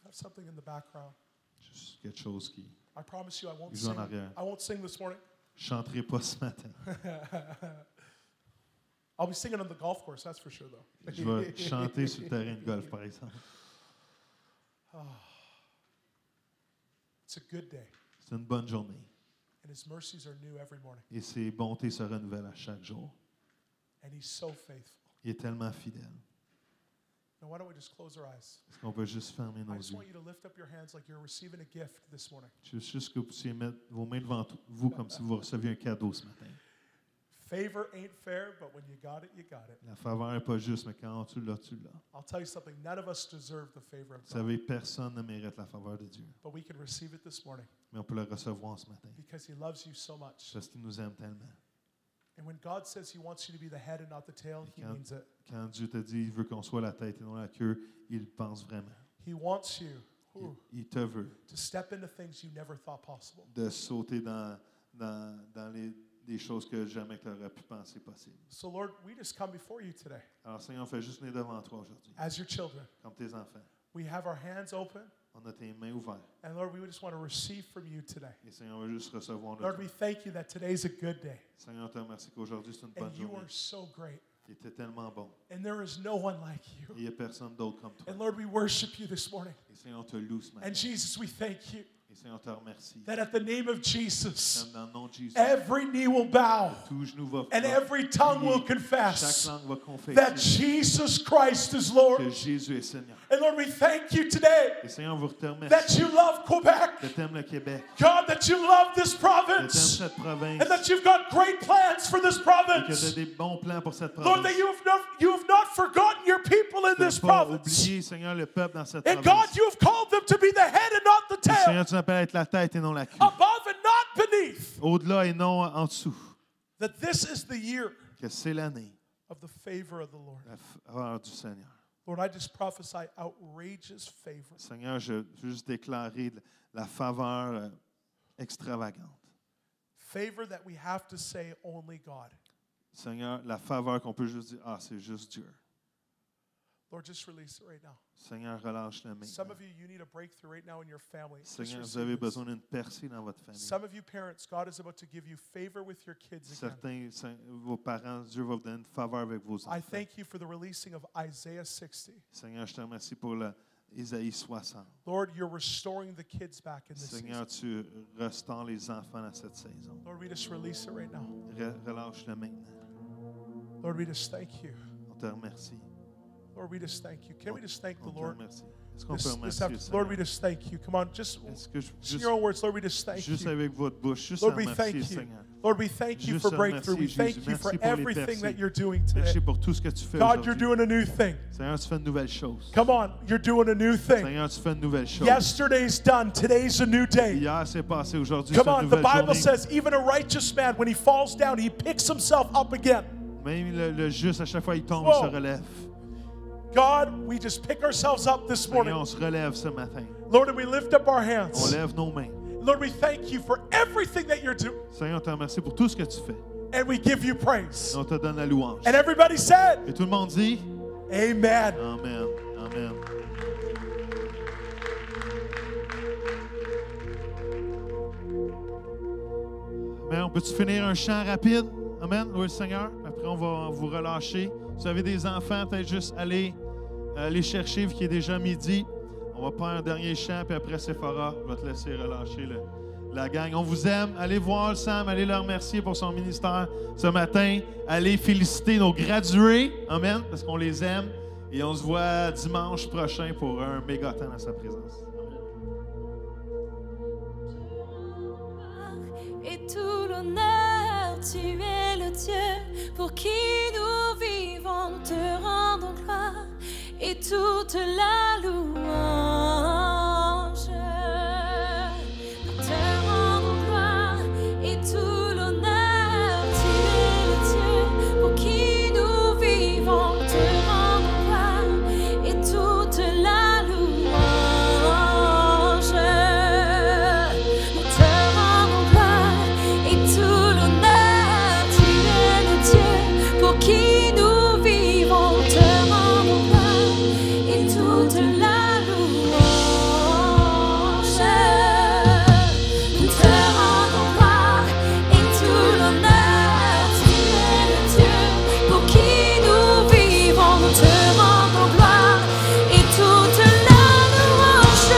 Have something in the background. Juste quelque chose qui... I promise you, I won't Ils jouent en sing. arrière. I won't sing this morning. Je ne chanterai pas ce matin. I'll be singing on the golf course, that's for sure, though. Je vais chanter sur le terrain de golf, par exemple. It's a good day, C'est une bonne journée. and his mercies are new every morning. Et ses bontés se renouvellent à chaque jour. And he's so faithful. Il est tellement fidèle. Now, why don't we just close our eyes? Est-ce qu'on peut juste fermer nos I just yeux? want you to lift up your hands like you're receiving a gift this morning. Je veux juste que vous puissiez mettre vos mains devant vous comme si vous receviez un cadeau ce matin. Favor ain't fair, but when you got it, you got it. La faveur n'est pas juste, mais quand tu l'as, tu l'as. I'll tell you something. None of us deserve the favor of Vous God, savez, personne ne mérite la faveur de Dieu. but we can receive it this morning Mais on peut le recevoir ce matin. because he loves you so much. Parce qu'il nous aime tellement. And when God says he wants you to be the head and not the tail, he Quand- means it. Quand Dieu te dit qu'il veut qu'on soit la tête et non la queue, il pense vraiment. He wants you Il te veut to step into things you never thought possible. de sauter dans des choses que jamais tu aurais pu penser possible. So, Lord, we just come before you today Alors, Seigneur, on fait juste venir devant toi aujourd'hui, as your children. comme tes enfants. We have our hands open, On a tes mains ouvertes. and Lord, we just want to receive from you today. Et Seigneur, on veut juste recevoir de Lord, toi. we thank you that today's a good day, Seigneur, on te remercie qu'aujourd'hui, c'est une bonne and you journée. are so great, Tu étais tellement bon. and there is no one like Et you. il n'y a personne d'autre comme toi. And Lord, we worship you this morning. Et Seigneur, on te loue ce matin. And Jesus, we thank you Et Seigneur, on te remercie. that at the name of Jesus, Comme dans le nom de Jésus, every knee will bow tout genou va and every tongue will plier. confess Chaque langue va that confesser Jesus Christ is que Lord. Jésus est Seigneur. And Lord, we thank you today Et Seigneur, on vous te that remercie. you love Quebec, Que t'aimes le Québec. God, that you love this Que t'aimes province, cette province. and that you've got great plans for this Et que tu as province. des bons plans pour cette Lord, province. that you have not forgotten your people in Tu this n'as pas province. oublié, Seigneur, le peuple dans cette And God, province. you have called them to be the head and not the Et tail, Seigneur, tu m'appelles à être la tête et non la queue. above and not beneath. Au-delà et non en dessous. That this is the year Que c'est l'année, of the favor of the Lord. la faveur du Seigneur. Lord, I just prophesy outrageous favor. Seigneur, je veux juste déclarer la faveur extravagante. Favor that we have to say only God. Seigneur, la faveur qu'on peut juste dire, ah, c'est juste Dieu. Lord, just release it right now. Seigneur, relâche-le Some maintenant. of you, you need a breakthrough right now in your family. Just Seigneur, vous receive avez this. besoin d'une percée dans votre famille. Some of you parents, God is about to give you favor with your kids again. Certains, vos parents, Dieu va vous donner une faveur avec vos I enfants. thank you for the releasing of Isaiah 60. Seigneur, je te remercie pour Isaïe 60. Lord, you're restoring the kids back in this Seigneur, season. tu restaures les enfants dans cette saison. Lord, we just release it right now. Relâche-le maintenant. Lord, we just thank you. On te remercie. Lord, we just thank you. Can we just thank the On te Lord? remercie. Est-ce qu'on peut This remercier le afternoon? Lord, we Seigneur? just thank you. Come on, just Est-ce que in juste, your own words, Lord, we just thank juste you. avec votre bouche, juste Lord, à we remercier thank le you. Seigneur. Lord, we thank you Juste for te breakthrough. We remercier, thank Jésus. you for Merci pour les everything that percées. you're doing today. Merci pour tout ce que tu fais God, you're aujourd'hui. doing a new thing. Seigneur, tu fais une nouvelle chose. Come on, you're doing a new thing. Seigneur, tu fais une nouvelle chose. Yesterday's done. Today's a new day. Hier, c'est passé. Aujourd'hui, Come c'est une on, the nouvelle Bible journée. says even a righteous man, when he falls down, he picks himself up again. Même le juste, à chaque fois il tombe, Whoa. il se relève. God, we just pick ourselves up this Seigneur, morning. on se relève ce matin. Lord, and we lift up our On hands. lève nos mains. Lord, we thank you for everything that you're doing. Seigneur, on te remercie pour tout ce que tu fais. And we give you praise. Et on te donne la louange. And everybody said, Et tout le monde dit, Amen. Amen. Amen. Mais on peut-tu finir un chant rapide? Amen. Louez le Seigneur. Après, on va vous relâcher. Si vous avez des enfants, peut-être juste aller les chercher, vu qu'il est déjà midi. On va prendre un dernier chant, puis après Sephora, je vais te laisser relâcher la gang. On vous aime. Allez voir Sam, allez le remercier pour son ministère ce matin. Allez féliciter nos gradués. Amen. Parce qu'on les aime. Et on se voit dimanche prochain pour un méga temps dans sa présence. Et tout l'honneur, tu es le Dieu pour qui nous vivons, nous te rendons gloire et toute la louange. Nous te rendons gloire et tout l'honneur, tu es le Dieu pour qui nous vivons, nous te rendons gloire et toute la louange. Qui nous vivons, te rendons gloire et toute la louange. Nous te rendons gloire et tout l'honneur. Tu es le Dieu pour qui nous vivons. Nous te rendons gloire et toute la louange.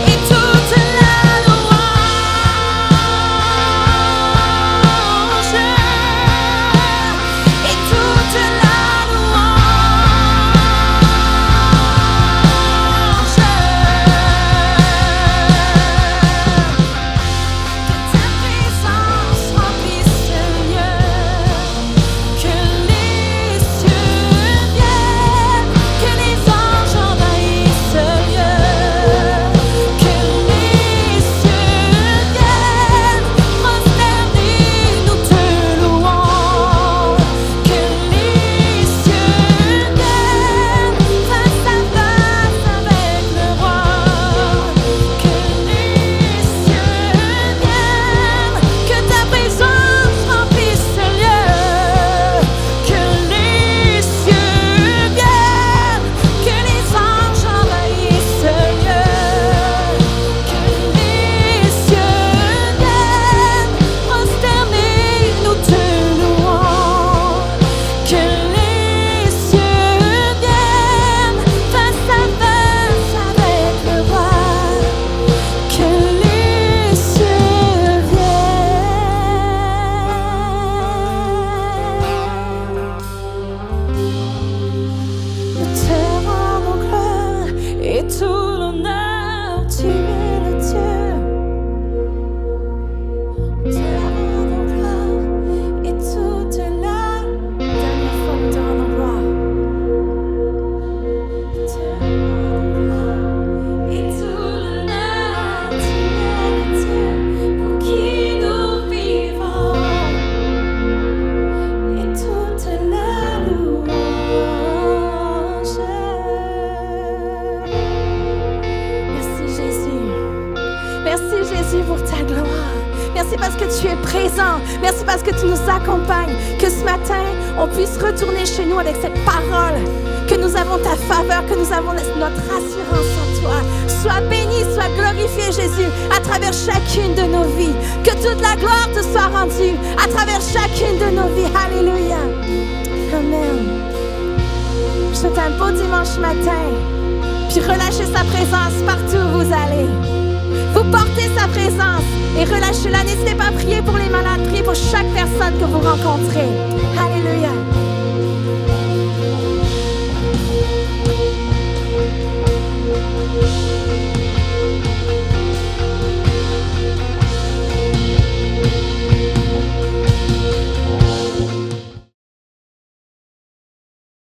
Et toute la louange. Merci parce que tu nous accompagnes, que ce matin, on puisse retourner chez nous avec cette parole, que nous avons ta faveur, que nous avons notre assurance en toi. Sois béni, sois glorifié, Jésus, à travers chacune de nos vies. Que toute la gloire te soit rendue à travers chacune de nos vies. Alléluia. Amen. Je te souhaite un beau dimanche matin, puis relâchez sa présence partout où vous allez. Vous portez sa présence et relâchez-la. N'hésitez pas à prier pour les malades, priez pour chaque personne que vous rencontrez.